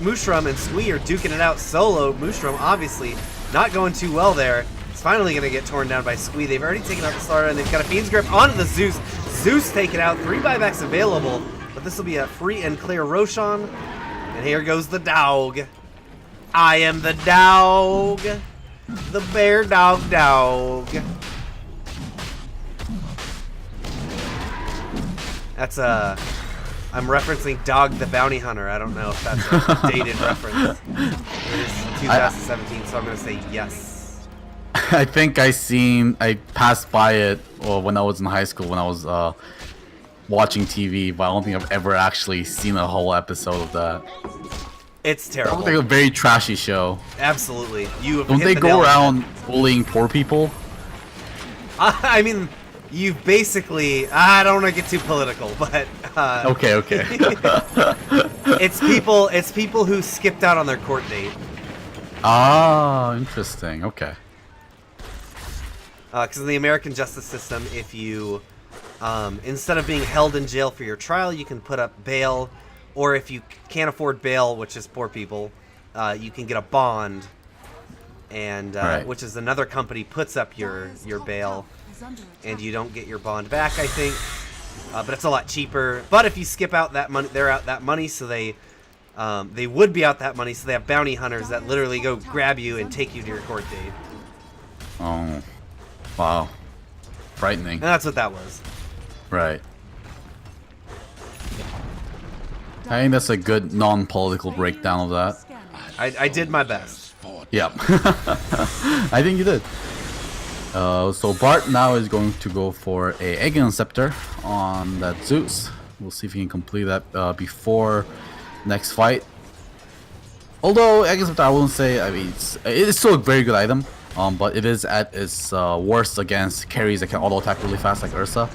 Mushroom and Squee are duking it out solo. Mushroom obviously not going too well there. It's finally going to get torn down by Squee. They've already taken out the starter, and they've got a Fiend's Grip onto the Zeus. Zeus taken out. 3 buybacks available, but this will be a free and clear Roshan. And here goes the dog. I am the dog. The bear dog. That's I'm referencing Dog the Bounty Hunter. I don't know if that's a dated reference. It is 2017, so I'm going to say yes. I think I passed by it when I was in high school when I was watching TV, but I don't think I've ever actually seen a whole episode of that. It's That terrible. looks like a very trashy show. Absolutely. You have Don't hit they the go nail on around bullying poor people? it. I mean, you basically. I don't want to get too political, but Okay. it's people who skipped out on their court date. Ah, interesting. Okay. Because in the American justice system, if you instead of being held in jail for your trial, you can put up bail, or if you can't afford bail, which is poor people, you can get a bond, and Right. which is another company puts up your bail, Is under attack. and you don't get your bond back, I think. But it's a lot cheaper. But if you skip out that money, they're out that money, so they would be out that money. So they have bounty hunters that literally go grab you and take you to your court date, Oh, wow. Frightening. and that's what that was. Right. I think that's a good non-political breakdown of that. Scanning. I did my best. Yep. I think you did. So Bart now is going to go for a Egg Scepter on that Zeus. We'll see if he can complete that before next fight. Although Egg Scepter, I wouldn't say. I mean, it's still a very good item. But it is at its worst against carries that can auto attack really fast, like Ursa.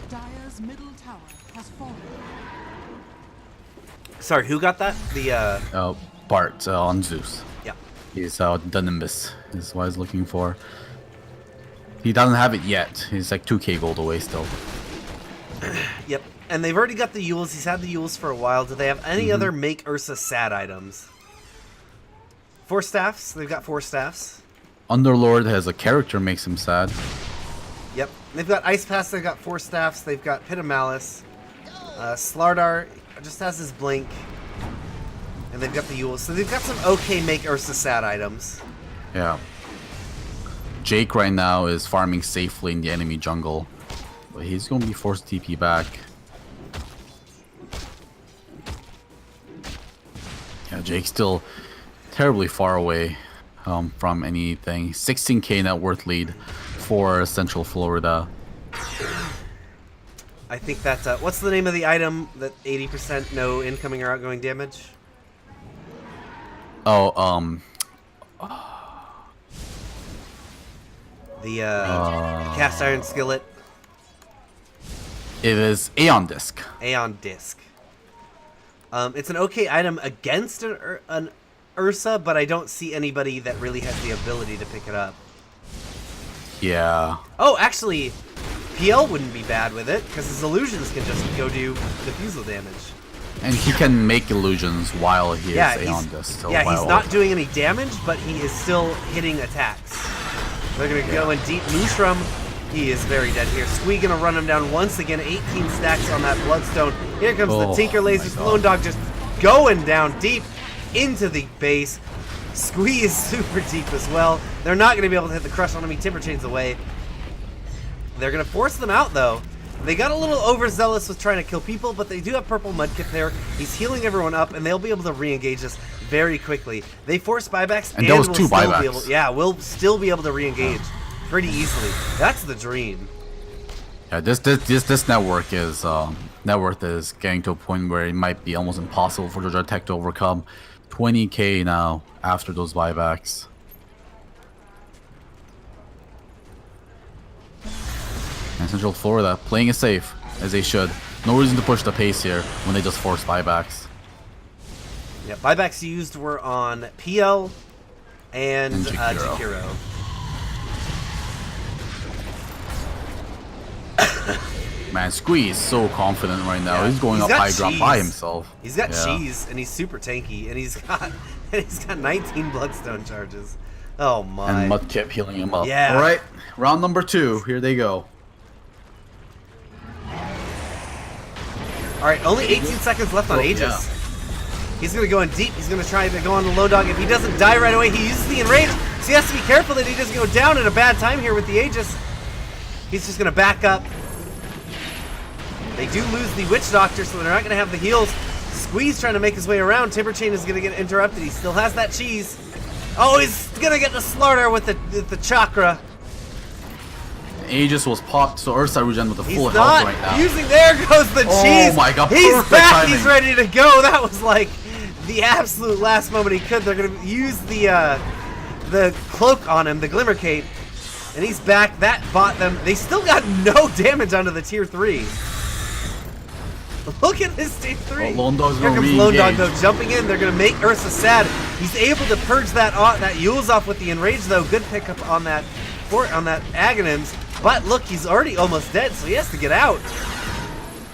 Dire's middle tower has fallen. Sorry, who got that? The Bart on Zeus. yeah. He's the Nimbus is what he's looking for. He doesn't have it yet. He's like 2k gold away still. Yep. And they've already got the Yules. He's had the Yules for a while. Do they have any other make Ursa sad items? 4 staffs. They've got 4 staffs. Underlord has a character makes him sad. Yep. They've got Ice Pass. They've got 4 staffs. They've got Pit of Malice. Slardar just has his blink. And they've got the Yules. So they've got some okay make Ursa sad items. Yeah. Jake right now is farming safely in the enemy jungle. But he's going to be forced to TP back. Yeah, Jake's still terribly far away from anything. 16k net worth lead for Central Florida. I think that... what's the name of the item that 80% no incoming or outgoing damage? Oh, The cast iron skillet. it is Aeon Disc. Aeon Disc. It's an okay item against an Ursa, but I don't see anybody that really has the ability to pick it up. Yeah. Oh, actually, PL wouldn't be bad with it, because his illusions can just go do diffusal damage. And he can make illusions while he Yeah, is Aeon he's, Disc. So yeah, he's while- not doing any damage, but he is still hitting attacks. They're going to go in deep. Mushroom, he is very dead here. Squee going to run him down once again. 18 stacks on that Bloodstone. Here comes the Tinker Lasers. Lone Dog just going down deep into the base. Squee is super deep as well. They're not going to be able to hit the Crush on him. He Timber Chains away. They're going to force them out, though. They got a little overzealous with trying to kill people, but they do have Purple Mudkip there. He's healing everyone up, and they'll be able to re-engage this very quickly. They force buybacks, and those we'll two still buybacks. be able, yeah, we'll still be able to re-engage pretty easily. That's the dream. Yeah, this network is getting to a point where it might be almost impossible for Georgia Tech to overcome. 20k now after those buybacks. And Central Florida playing it safe, as they should. No reason to push the pace here when they just force buybacks. Yeah, buybacks used were on PL and Jakiro. Man, Squee is so confident right now. Yeah, He's going up got high drop by cheese. himself. He's got Yeah. cheese, and he's super tanky, and he's got 19 Bloodstone charges. Oh my! And Mudkip healing him up. Yeah. All right, round number 2. Here they go. All right, only 18 seconds left on Aegis. Yeah. He's going to go in deep. He's going to try to go on the Low Dog. If he doesn't die right away, he uses the Enrage. So he has to be careful that he doesn't go down at a bad time here with the Aegis. He's just going to back up. They do lose the Witch Doctor, so they're not going to have the heals. Squeeze trying to make his way around. Timber Chain is going to get interrupted. He still has that cheese. Oh, he's going to get the slaughter with the chakra. Aegis was popped, so Ursa regen with the full He's health not right now. using. There goes the cheese. Oh my god, he's perfect back. timing. He's ready to go. That was like the absolute last moment he could. They're gonna use the cloak on him, the Glimmer Cape, and he's back. That bought them. They still got no damage onto the tier 3. Look at this tier 3. Lone Dog's Here gonna comes Lone Dog re-engage. though, jumping in. They're gonna make Ursa sad. He's able to purge that Yule's off with the Enrage though. Good pickup on that Aghanims. But look, he's already almost dead, so he has to get out.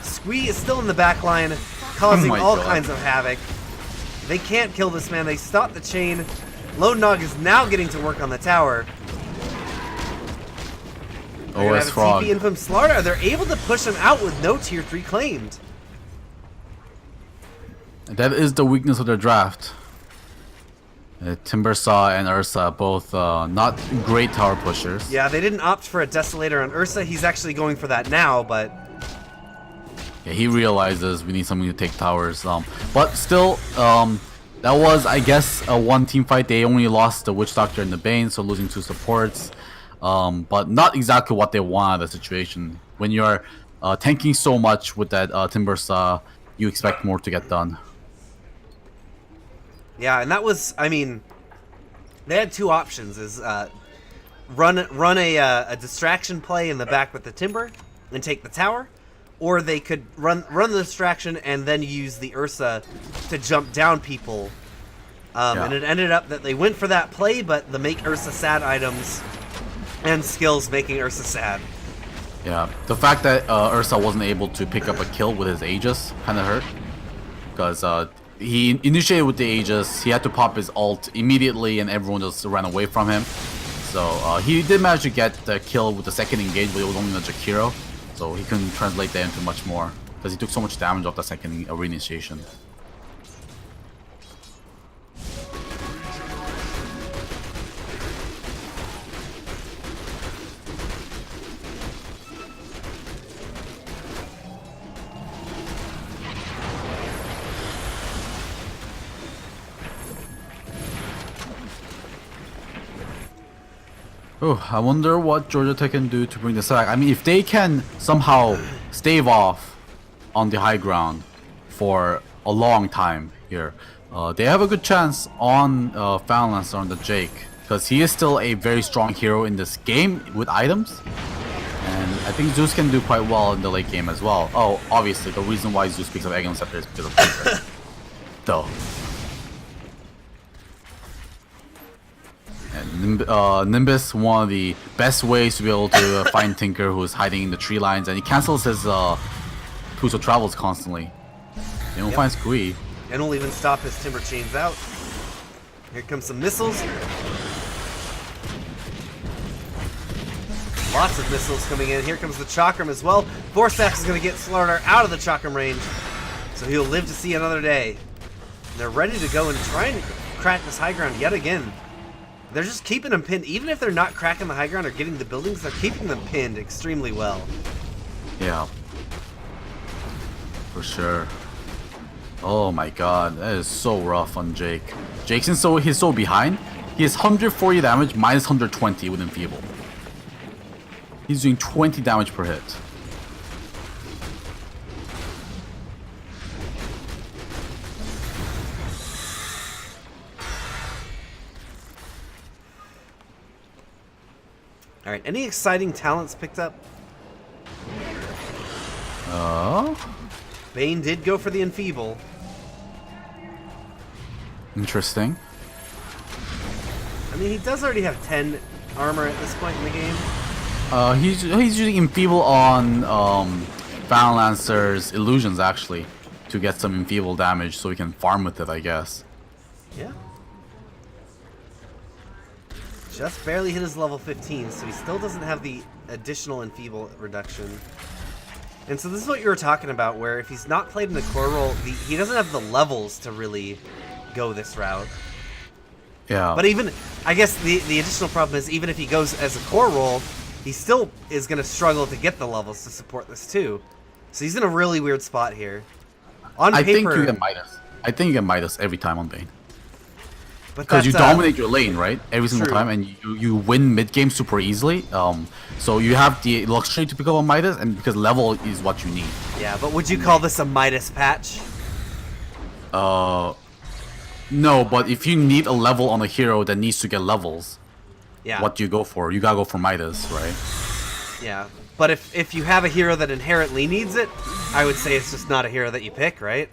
Squee is still in the back line, causing all kinds of havoc. They can't kill this man. They stop the chain. Lone Dog is now getting to work on the tower. OS Frog. TP in from Slaughter. They're able to push him out with no tier 3 claimed. That is the weakness of their draft. Timbersaw and Ursa both not great tower pushers. Yeah, they didn't opt for a Desolator on Ursa. He's actually going for that now, but Yeah, he realizes we need something to take towers. But still, that was, I guess, a one team fight. They only lost the Witch Doctor and the Bane, so losing 2 supports. But not exactly what they want out of the situation. When you're tanking so much with that Timbersaw, you expect more to get done. yeah, and that was, I mean, they had 2 options: is run a distraction play in the back with the Timber and take the tower, or they could run the distraction and then use the Ursa to jump down people. And it ended up that they went for that play, but the make Ursa sad items and skills making Ursa sad. Yeah, the fact that Ursa wasn't able to pick up a kill with his Aegis kind of hurt. Because he initiated with the Aegis, he had to pop his ult immediately and everyone just ran away from him. So he did manage to get the kill with the second engage, but it was only the Jakiro. So he couldn't translate that into much more. Because he took so much damage off the second reinitiation. Oh, I wonder what Georgia Tech can do to bring this back. I mean, if they can somehow stave off on the high ground for a long time here, they have a good chance on Phalanx on the Jake, because he is still a very strong hero in this game with items. And I think Zeus can do quite well in the late game as well. Oh, obviously, the reason why Zeus picks up Aegon Scepter is because of Tinker. Though. Nimbus, one of the best ways to be able to find Tinker, who's hiding in the tree lines, and he cancels his Tools of Travels constantly. They don't find Squee. And will even stop his Timber Chains out. Here comes some missiles. Lots of missiles coming in. Here comes the Chakram as well. Force Staff is going to get Slardar out of the Chakram range, so he'll live to see another day. And they're ready to go and try and crack this high ground yet again. They're just keeping them pinned. Even if they're not cracking the high ground or getting the buildings, they're keeping them pinned extremely well. Yeah. For sure. Oh my god, that is so rough on Jake. He's so behind. He has 140 damage minus 120 with Enfeeble. He's doing 20 damage per hit. Alright, any exciting talents picked up? Bane did go for the Enfeeble. Interesting. I mean, he does already have 10 armor at this point in the game. He's using Enfeeble on Final Lancer's illusions actually to get some Enfeeble damage so he can farm with it, I guess. Yeah. Just barely hit his level 15, so he still doesn't have the additional Enfeeble reduction. And so this is what you were talking about, where if he's not played in the core role, he doesn't have the levels to really go this route. Yeah. But even, I guess the additional problem is even if he goes as a core role, he still is going to struggle to get the levels to support this too. So he's in a really weird spot here. On I paper, think you get Midas. I think you get Midas every time on Bane. because Because you dominate your lane, right? Every single true. time, and you win mid game super easily. So you have the luxury to pick up a Midas, and because level is what you need. Yeah, but would you call this a Midas patch? No, but if you need a level on a hero that needs to get levels, Yeah. what do you go for? You gotta go for Midas, right? Yeah. But if you have a hero that inherently needs it, I would say it's just not a hero that you pick, right?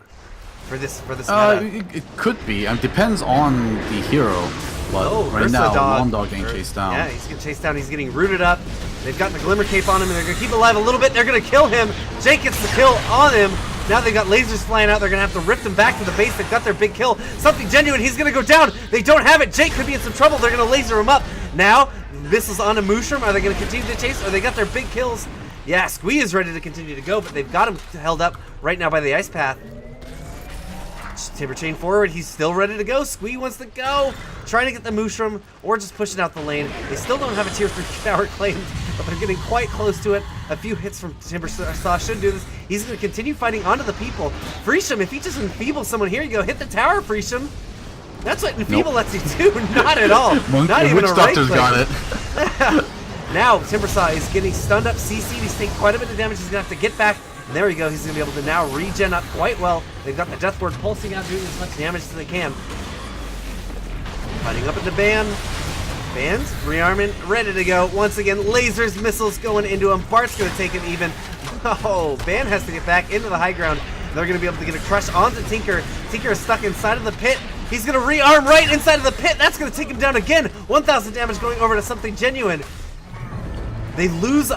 For this meta. It could be. It depends on the hero. But right Ursa now, Dog. Long Dog getting chased down. Yeah, he's getting chased down. He's getting rooted up. They've got the Glimmer Cape on him, and they're going to keep it alive a little bit. They're going to kill him. Jake gets the kill on him. Now they've got lasers flying out. They're going to have to rift him back to the base. They've got their big kill. Something genuine. He's going to go down. They don't have it. Jake could be in some trouble. They're going to laser him up. Now, this is on a Mushroom. Are they going to continue to chase, or they got their big kills? Yeah, Squee is ready to continue to go, but they've got him held up right now by the Ice Path. Timber chain forward, he's still ready to go. Squee wants to go, trying to get the Mushroom or just pushing out the lane. They still don't have a tier 3 tower claimed, but they're getting quite close to it. A few hits from Timber Saw should do this. He's going to continue fighting onto the people. Freesham, if he just enfeebles someone here, you go hit the tower, Freesham. That's what Enfeeble lets you do. Not at all. Not even Witch a right Doctor's click. got it. Now, Timbersaw is getting stunned up, CC'd, he's taking quite a bit of damage, he's going to have to get back, and there we go, he's going to be able to now regen up quite well. They've got the Death Ward pulsing out, doing as much damage as they can. Fighting up at the Ban. Ban's rearming, ready to go. Once again, lasers, missiles going into him. Bart's going to take him even. Oh, Ban has to get back into the high ground. They're going to be able to get a crush onto Tinker. Tinker is stuck inside of the pit. He's going to rearm right inside of the pit. That's going to take him down again. 1,000 damage going over to something genuine. They lose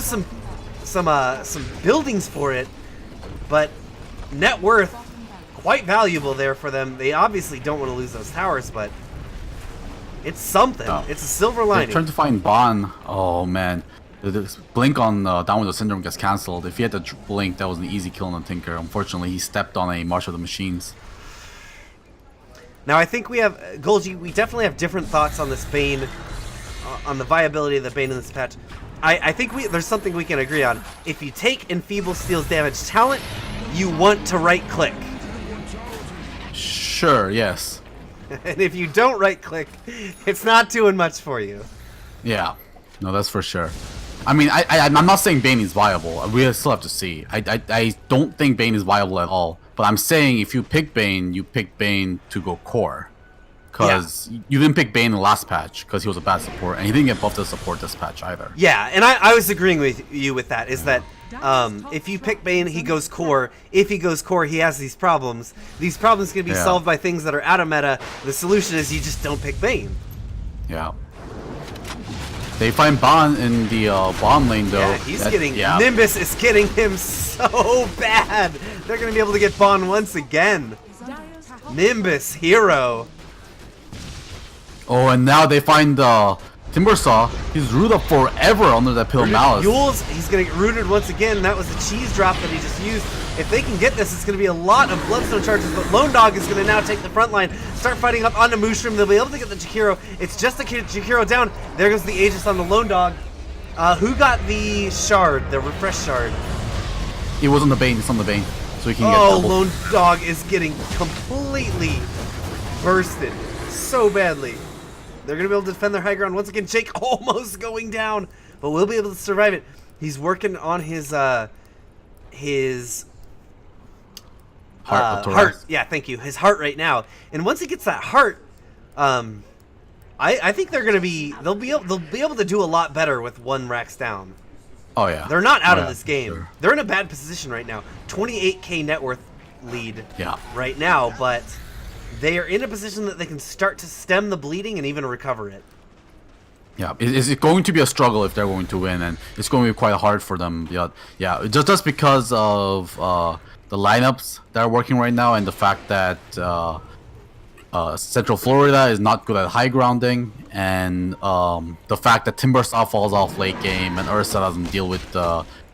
some buildings for it, but net worth quite valuable there for them. They obviously don't want to lose those towers, but it's something. Oh. It's a silver They're lining. trying to find Ban. Oh man, the blink on Down with the Syndrome gets cancelled. If he had the blink, that was an easy kill on the Tinker. Unfortunately, he stepped on a March of the Machines. Now I think we have Golgi. We definitely have different thoughts on this Bane, on the viability of the Bane in this patch. I think there's something we can agree on. If you take Enfeeble Steel's damage talent, you want to right click. Sure, yes. And if you don't right click, it's not doing much for you. Yeah, no, that's for sure. I mean, I'm not saying Bane is viable. We still have to see. I don't think Bane is viable at all. But I'm saying if you pick Bane to go core. Because you didn't pick Bane in the last patch because he was a bad support, and he didn't get buffed to support this patch either. Yeah, and I was agreeing with you with that, is that if you pick Bane, he goes core. If he goes core, he has these problems. These problems can be solved by things that are out of meta. The solution is you just don't pick Bane. Yeah. They find Ban in the bottom lane though. Yeah, he's getting... Nimbus is getting him so bad. They're going to be able to get Ban once again. Nimbus, hero. Oh, and now they find Timbersaw, he's rooted up forever under that Pill Malice. Yules, he's going to get rooted once again. That was the cheese drop that he just used. If they can get this, it's going to be a lot of Bloodstone charges, but Lone Dog is going to now take the front line, start fighting up onto Mushroom. They'll be able to get the Jakiro. It's just the Jakiro down. There goes the Aegis on the Lone Dog. Who got the shard, the refresh shard? It was on the Bane, it's on the Bane. So he can get Oh, double. Lone Dog is getting completely bursted so badly. They're going to be able to defend their high ground. Once again, Jake almost going down, but we'll be able to survive it. He's working on his Heart. Yeah, thank you. His heart right now. And once he gets that heart, I think they'll be able to do a lot better with one Rax down. Oh yeah. They're not out Oh, of yeah, this game. sure. They're in a bad position right now. 28k net worth lead Yeah. right now, but they are in a position that they can start to stem the bleeding and even recover it. Yeah, it's going to be a struggle if they're going to win, and it's going to be quite hard for them. Yeah, just because of the lineups that are working right now, and the fact that Central Florida is not good at high grounding, and the fact that Timbersaw falls off late game and Ursa doesn't deal with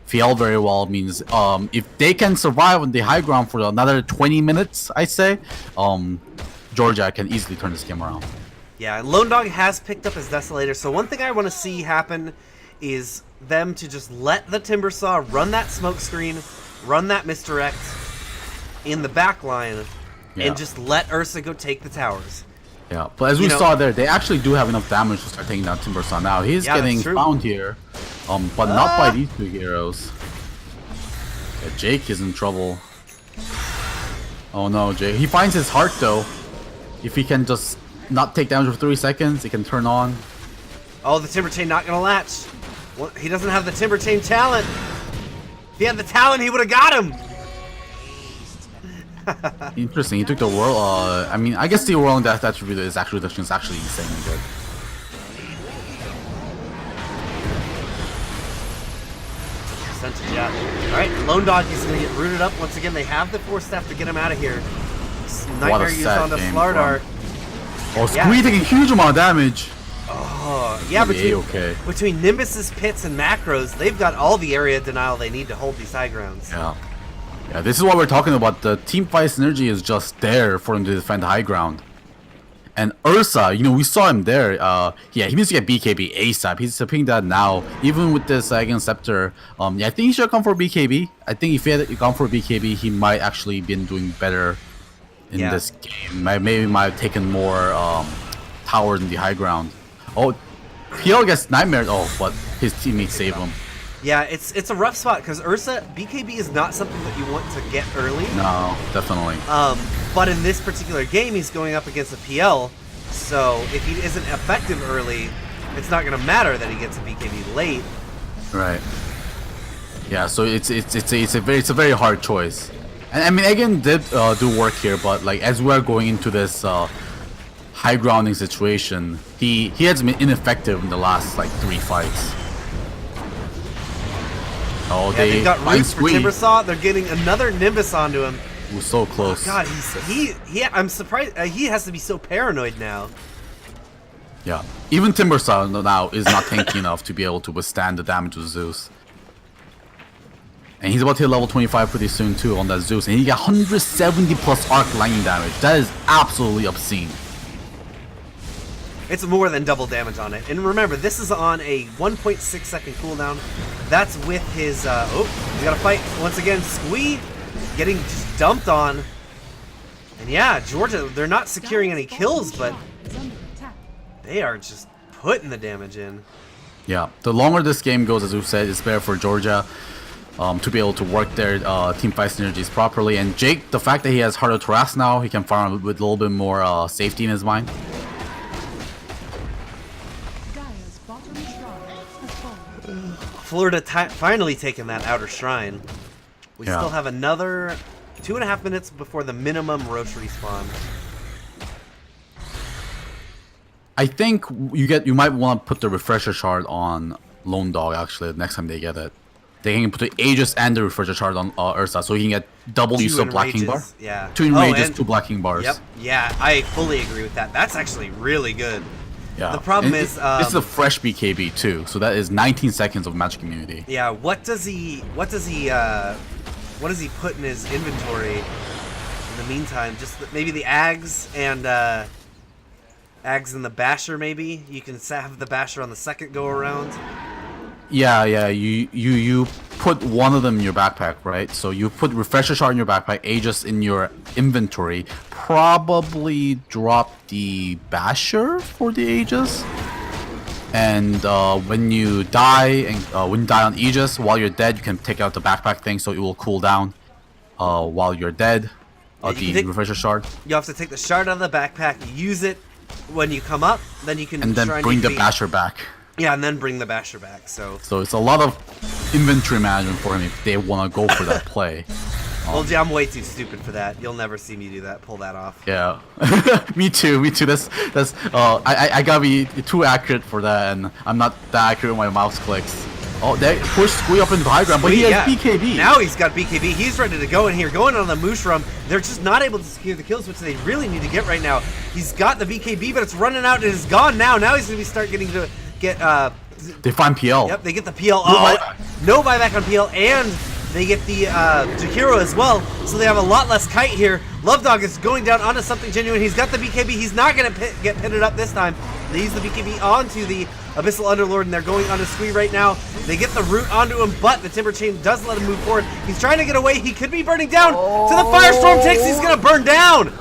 Fiel very well means if they can survive on the high ground for another 20 minutes, I say, Georgia can easily turn this game around. Yeah, and Lone Dog has picked up his Desolator, so one thing I want to see happen is them to just let the Timbersaw run that smoke screen, run that misdirect in the back line, and just let Ursa go take the towers. Yeah, but as we saw there, they actually do have enough damage to start taking down Timbersaw now. He's getting found here, but not by these two heroes. Yeah, Jake is in trouble. Oh no, Jake. He finds his heart though. If he can just not take damage for 3 seconds, he can turn on. Oh, the Timber Chain not going to latch. Well, he doesn't have the Timber Chain talent. If he had the talent, he would have got him. Interesting. He took the world. I mean, I guess the whirling death attribute is actually insanely good. Percentage, yeah. All right, Lone Dog is going to get rooted up once again. They have the Force Staff to get him out of here. Nightmare used on the Slardar. Oh, Squee taking a huge amount of damage. Oh, yeah, between Nimbus's pits and macros, they've got all the area denial they need to hold these high grounds. Yeah. Yeah, this is what we're talking about. The team fight synergy is just there for them to defend the high ground. And Ursa, we saw him there. Yeah, he needs to get BKB ASAP. He's picking that now. Even with this against Scepter, yeah, I think he should have gone for BKB. I think if he had gone for BKB, he might actually been doing better in this game. Maybe might have taken more towers in the high ground. Oh, PL gets Nightmare. Oh, but his teammates save him. Yeah, it's a rough spot because Ursa, BKB is not something that you want to get early. No, definitely. But in this particular game, he's going up against a PL, so if he isn't effective early, it's not going to matter that he gets a BKB late. Right. Yeah, so it's a very hard choice. And I mean, Egan did do work here, but like as we are going into this high grounding situation, he has been ineffective in the last like 3 fights. Oh, yeah, they got roots for Timbersaw. They're getting another Nimbus onto him. He was so close. Oh, God, I'm surprised. He has to be so paranoid now. Yeah, even Timbersaw now is not tanky enough to be able to withstand the damage of Zeus. And he's about to hit level 25 pretty soon too on that Zeus, and he got 170 plus arc lightning damage. That is absolutely obscene. It's more than double damage on it. And remember, this is on a 1.6 second cooldown. That's with his, oh, we got to fight once again. Squee getting just dumped on. And yeah, Georgia, they're not securing any kills, but they are just putting the damage in. Yeah, the longer this game goes, as we've said, it's better for Georgia to be able to work their team fight synergies properly. And Jake, the fact that he has Heart of Taras now, he can farm with a little bit more safety in his mind. Florida finally taking that outer shrine. We still have another 2.5 minutes before the minimum Roche respawn. I think you might want to put the refresher shard on Lone Dog actually the next time they get it. They can put the Aegis and the refresher shard on Ursa, so he can get double use of blocking bar. Yeah. 2 enrages, 2 blocking bars. Yep. Yeah, I fully agree with that. That's actually really good. Yeah. The problem And is, this is a fresh BKB too, so that is 19 seconds of magic immunity. yeah. What does he put in his inventory in the meantime? Just maybe the Ags and the Basher. Maybe you can have the Basher on the second go around. Yeah, you put one of them in your backpack, right? So you put Refresher Shard in your backpack, Aegis in your inventory. Probably drop the Basher for the Aegis. And when you die on Aegis, while you're dead, you can take out the backpack thing, so it will cool down while you're dead. The Refresher Shard. You have to take the shard out of the backpack, use it when you come up, then you can And then bring the Basher back. Yeah, and then bring the Basher back. So it's a lot of inventory management for him if they want to go for that play. Well, I'm way too stupid for that. You'll never see me do that. Pull that off. Yeah, me too. That's I gotta be too accurate for that, and I'm not that accurate with my mouse clicks. Oh, they pushed Squee up into the high ground, but he has BKB. Now he's got BKB. He's ready to go in here, going on the Mushroom. They're just not able to secure the kills, which they really need to get right now. He's got the BKB, but it's running out and it's gone now. Now he's gonna be get they find PL. Yep, they get the PL. Oh, no buyback on PL, and they get the Jakiro as well, so they have a lot less kite here. Love Dog is going down onto something genuine. He's got the BKB. He's not going to get pitted up this time. They use the BKB onto the Abyssal Underlord, and they're going onto Squee right now. They get the root onto him, but the Timber Chain does let him move forward. He's trying to get away. He could be burning down. To the Firestorm takes. He's going to burn down.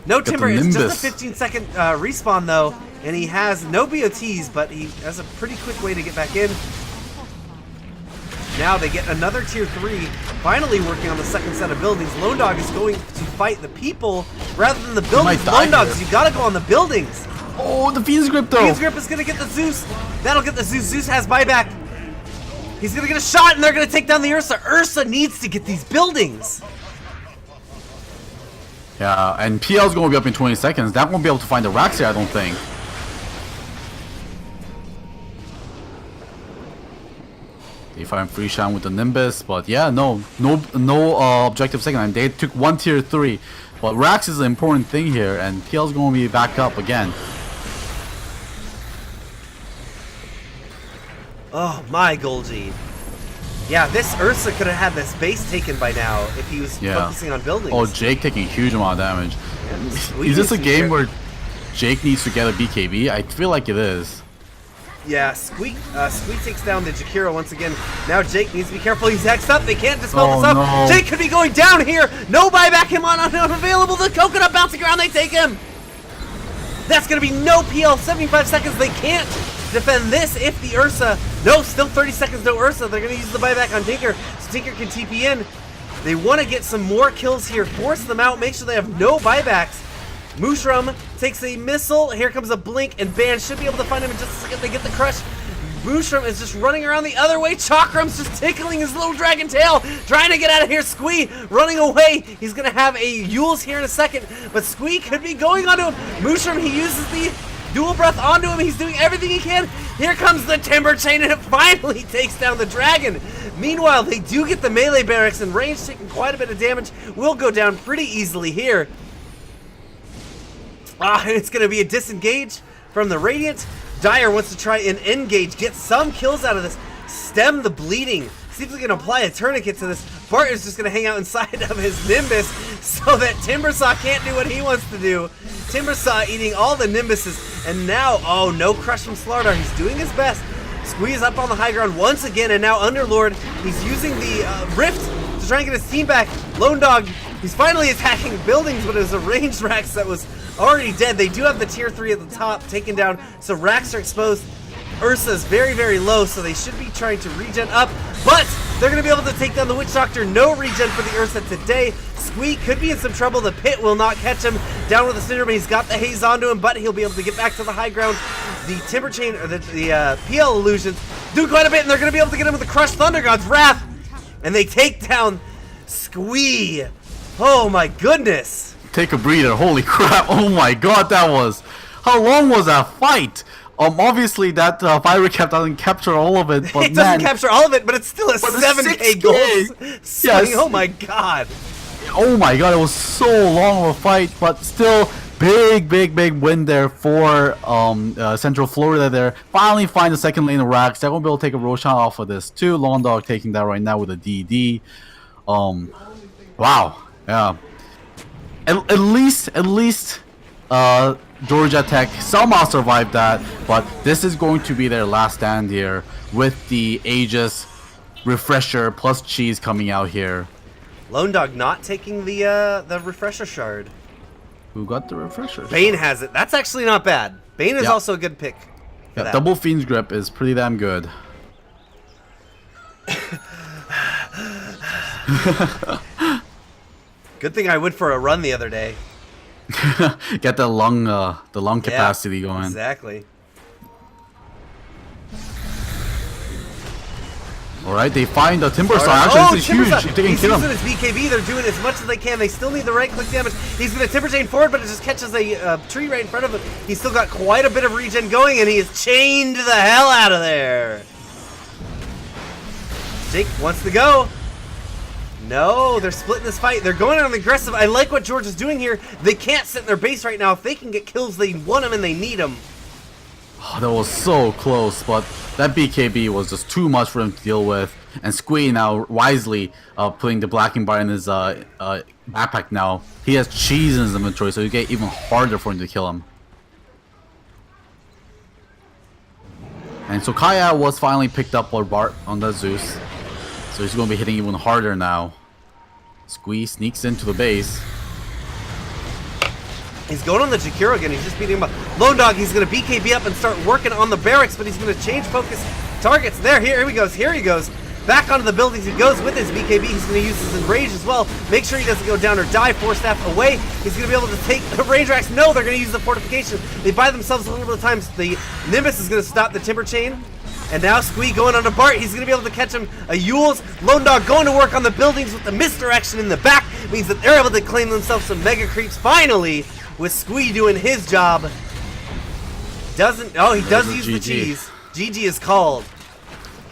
No Timber. It's just a 15-second respawn, though. And he has no BOTs, but he has a pretty quick way to get back in. Now they get another tier 3, finally working on the second set of buildings. Lone Dog is going to fight the people rather than the buildings. Lone Dogs, you gotta go on the buildings. Oh, the Fiend's Grip though. Fiend's Grip is gonna get the Zeus. That'll get the Zeus. Zeus has buyback. He's gonna get a shot and they're gonna take down the Ursa. Ursa needs to get these buildings. Yeah, and PL's gonna be up in 20 seconds. That won't be able to find the racks here, I don't think. They find free shine with the Nimbus, but yeah, no objective second, and they took one tier 3. But Rax is an important thing here, and PL's going to be back up again. Oh my Golgi. Yeah, this Ursa could have had this base taken by now if he was focusing on buildings. Oh, Jake taking a huge amount of damage. Yeah, is this a game where Jake needs to get a BKB? I feel like it is. Yeah, Squeak takes down the Jakiro once again. Now Jake needs to be careful. He's hexed up. They can't dispel this up. No. Jake could be going down here. No buyback. Him on unavailable. The coconut bouncing around. They take him. That's going to be no PL. 75 seconds. They can't defend this if the Ursa... No, still 30 seconds. No Ursa. They're going to use the buyback on Tinker. So Tinker can TP in. They want to get some more kills here. Force them out. Make sure they have no buybacks. Mushroom takes a missile. Here comes a blink, and Ban should be able to find him in just a second. They get the crush. Mushroom is just running around the other way. Chakram's just tickling his little dragon tail, trying to get out of here. Squee running away. He's going to have a Yules here in a second, but Squee could be going onto him. Mushroom, he uses the dual breath onto him. He's doing everything he can. Here comes the Timber Chain, and it finally takes down the dragon. Meanwhile, they do get the melee barracks, and range taking quite a bit of damage. Will go down pretty easily here. It's going to be a disengage from the Radiant. Dire wants to try and engage, get some kills out of this, stem the bleeding, see if we can apply a tourniquet to this. Bart is just going to hang out inside of his Nimbus so that Timbersaw can't do what he wants to do. Timbersaw eating all the Nimbuses, and now, oh, no crush from Slardar. He's doing his best. Squeeze up on the high ground once again, and now Underlord, he's using the Rift to try and get his team back. Lone Dog, he's finally attacking buildings, but it was a ranged Rax that was already dead. They do have the tier 3 at the top taken down, so Rax are exposed. Ursa's very, very low, so they should be trying to regen up, but they're going to be able to take down the Witch Doctor. No regen for the Ursa today. Squeak could be in some trouble. The pit will not catch him. Down with the Cinder, but he's got the haze onto him, but he'll be able to get back to the high ground. The Timber Chain, or the PL illusions do quite a bit, and they're going to be able to get him with the Crushed Thunder God's Wrath, and they take down Squee. Oh my goodness. Take a breather. Holy crap. Oh my god, that was... How long was that fight? Obviously that fire recap doesn't capture all of it, but it doesn't capture all of it, but it's still a 7k goal. Yes. Oh my god. Oh my god, it was so long of a fight, but still big win there for Central Florida there. Finally find the second lane of racks. They're going to be able to take a Roshan off of this too. Long Dog taking that right now with a DD. Wow. Yeah. At least Georgia Tech somehow survived that, but this is going to be their last stand here with the Aegis refresher plus cheese coming out here. Lone Dog not taking the refresher shard. Who got the refresher? Bane has it. That's actually not bad. Bane is also a good pick. Yeah, double Fiend's Grip is pretty damn good. Good thing I went for a run the other day. Get the lung capacity going. Exactly. All right, they find the Timber Saw. Actually, this is huge. He's They can kill using him. his BKB. They're doing as much as they can. They still need the right-click damage. He's going to Timber Chain forward, but it just catches a tree right in front of him. He's still got quite a bit of regen going, and he is chained the hell out of there. Jake wants to go. No, they're splitting this fight. They're going on aggressive. I like what George is doing here. They can't sit in their base right now. If they can get kills, they want them and they need them. Oh, that was so close, but that BKB was just too much for him to deal with. And Squee now wisely putting the Blacking Bar in his backpack now. He has cheese in his inventory, so it get even harder for him to kill him. And so Kaya was finally picked up by Bart on the Zeus. So he's going to be hitting even harder now. Squee sneaks into the base. He's going on the Jakiro again. He's just beating him up. Lone Dog, he's going to BKB up and start working on the barracks, but he's going to change focus targets. There, here he goes. Here he goes. Back onto the buildings. He goes with his BKB. He's going to use his Enrage as well. Make sure he doesn't go down or die. Force Staff away. He's going to be able to take the Range Racks. No, they're going to use the Fortification. They buy themselves a little bit of time. The Nimbus is going to stop the Timber Chain. And now Squee going onto Bart. He's going to be able to catch him a Yules. Lone Dog going to work on the buildings with the misdirection in the back. Means that they're able to claim themselves some Mega Creeps. Finally, with Squee doing his job. He does use the cheese. GG is called.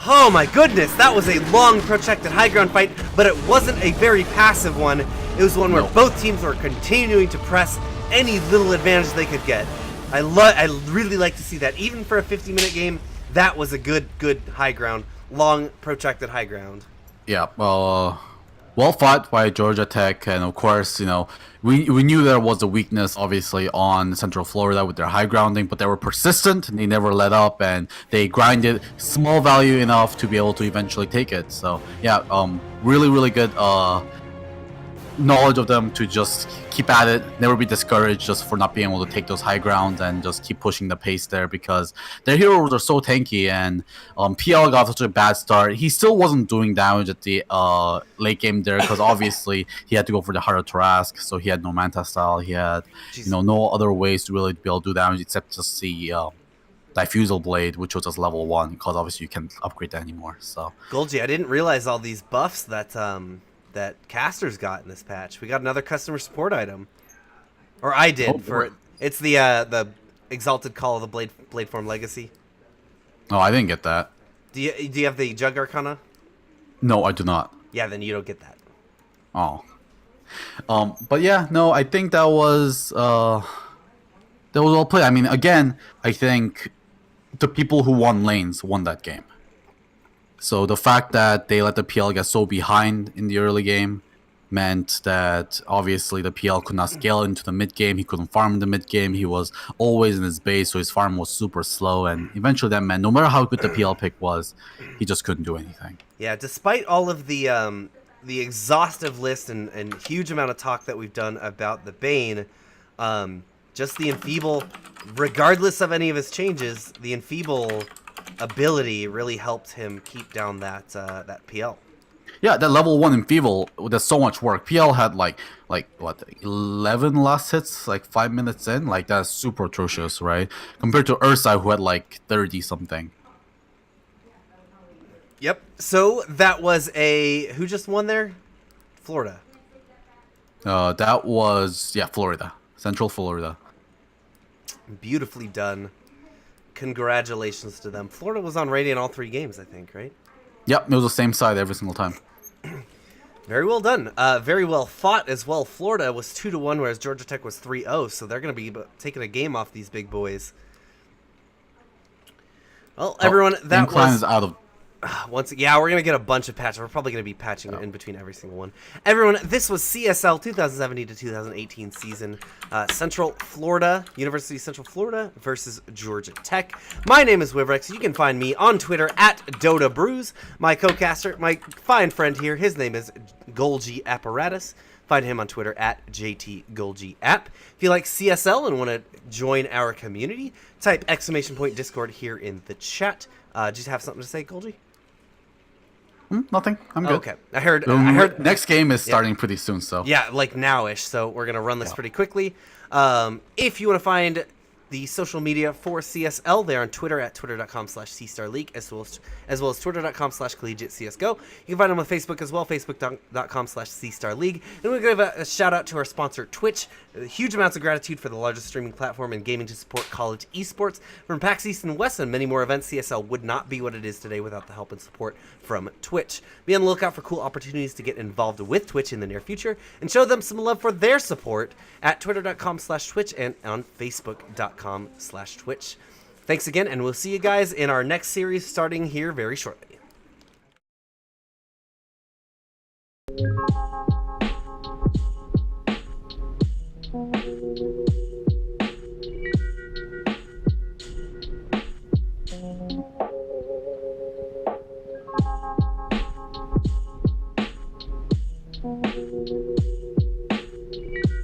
Oh my goodness, that was a long protracted high ground fight, but it wasn't a very passive one. It was one where both teams were continuing to press any little advantage they could get. I really like to see that. Even for a 50-minute game, that was a good high ground. Long, protracted high ground. Yeah, well fought by Georgia Tech, and of course, you know, we knew there was a weakness, obviously, on Central Florida with their high grounding, but they were persistent, and they never let up, and they grinded small value enough to be able to eventually take it. So, yeah, really good knowledge of them to just keep at it, never be discouraged just for not being able to take those high grounds, and just keep pushing the pace there, because their heroes are so tanky. And PL got such a bad start. He still wasn't doing damage at the late game there, because obviously he had to go for the harder Tarask, so he had no Manta style. He had no other ways to really be able to do damage except just the Diffusal Blade, which was just level 1, because obviously you can't upgrade that anymore. So Golgi, I didn't realize all these buffs that Casters got in this patch. We got another customer support item, or I did it's the Exalted Call of the Blade Form Legacy. Oh, I didn't get that. Do you have the Jug Arcana? No, I do not. Yeah, then you don't get that. Oh. But yeah, no, I think that was well played. I mean, again, I think the people who won lanes won that game. So the fact that they let the PL get so behind in the early game meant that obviously the PL could not scale into the mid game. He couldn't farm in the mid game. He was always in his base, so his farm was super slow. And eventually that meant no matter how good the PL pick was, he just couldn't do anything. Yeah, despite all of the exhaustive list and huge amount of talk that we've done about the Bane, just the Enfeeble, regardless of any of his changes, the Enfeeble ability really helped him keep down that PL. Yeah, that level 1 Enfeeble, there's so much work. PL had like what, 11 last hits, like 5 minutes in. Like, that's super atrocious, right? Compared to Ursa, who had like 30 something. Yep. So that was who just won there? Florida. That was Florida, Central Florida. Beautifully done. Congratulations to them. Florida was on Radiant all 3 games, I think, right? Yep, it was the same side every single time. Very well done. Very well fought as well. Florida was 2-1, whereas Georgia Tech was 3-0. So they're going to be taking a game off these big boys. Well, everyone, that Incline was is out of. yeah, we're gonna get a bunch of patches. We're probably gonna be patching in between every single one. Everyone, this was CSL 2017 to 2018 season. Central Florida, University of Central Florida versus Georgia Tech. My name is Wivrex. You can find me on Twitter at Dota Brews. My co-caster, my fine friend here, his name is Golgi Apparatus. Find him on Twitter at JTGolgiApp. If you like CSL and want to join our community, type !Discord here in the chat. Do you have something to say, Golgi? Nothing. I'm good. Okay. I heard next game is starting pretty soon, so. Yeah, like now-ish, so we're going to run this pretty quickly. If you want to find the social media for CSL, they're on Twitter at twitter.com/CStarLeague, as well as twitter.com/CollegiateCSGO. You can find them on Facebook as well, facebook.com/CStarLeague. And we're going to give a shout out to our sponsor, Twitch. Huge amounts of gratitude for the largest streaming platform in gaming to support college esports. From PAX East and West and many more events, CSL would not be what it is today without the help and support from Twitch. Be on the lookout for cool opportunities to get involved with Twitch in the near future and show them some love for their support at twitter.com/Twitch and on facebook.com/Twitch. Thanks again, and we'll see you guys in our next series starting here very shortly.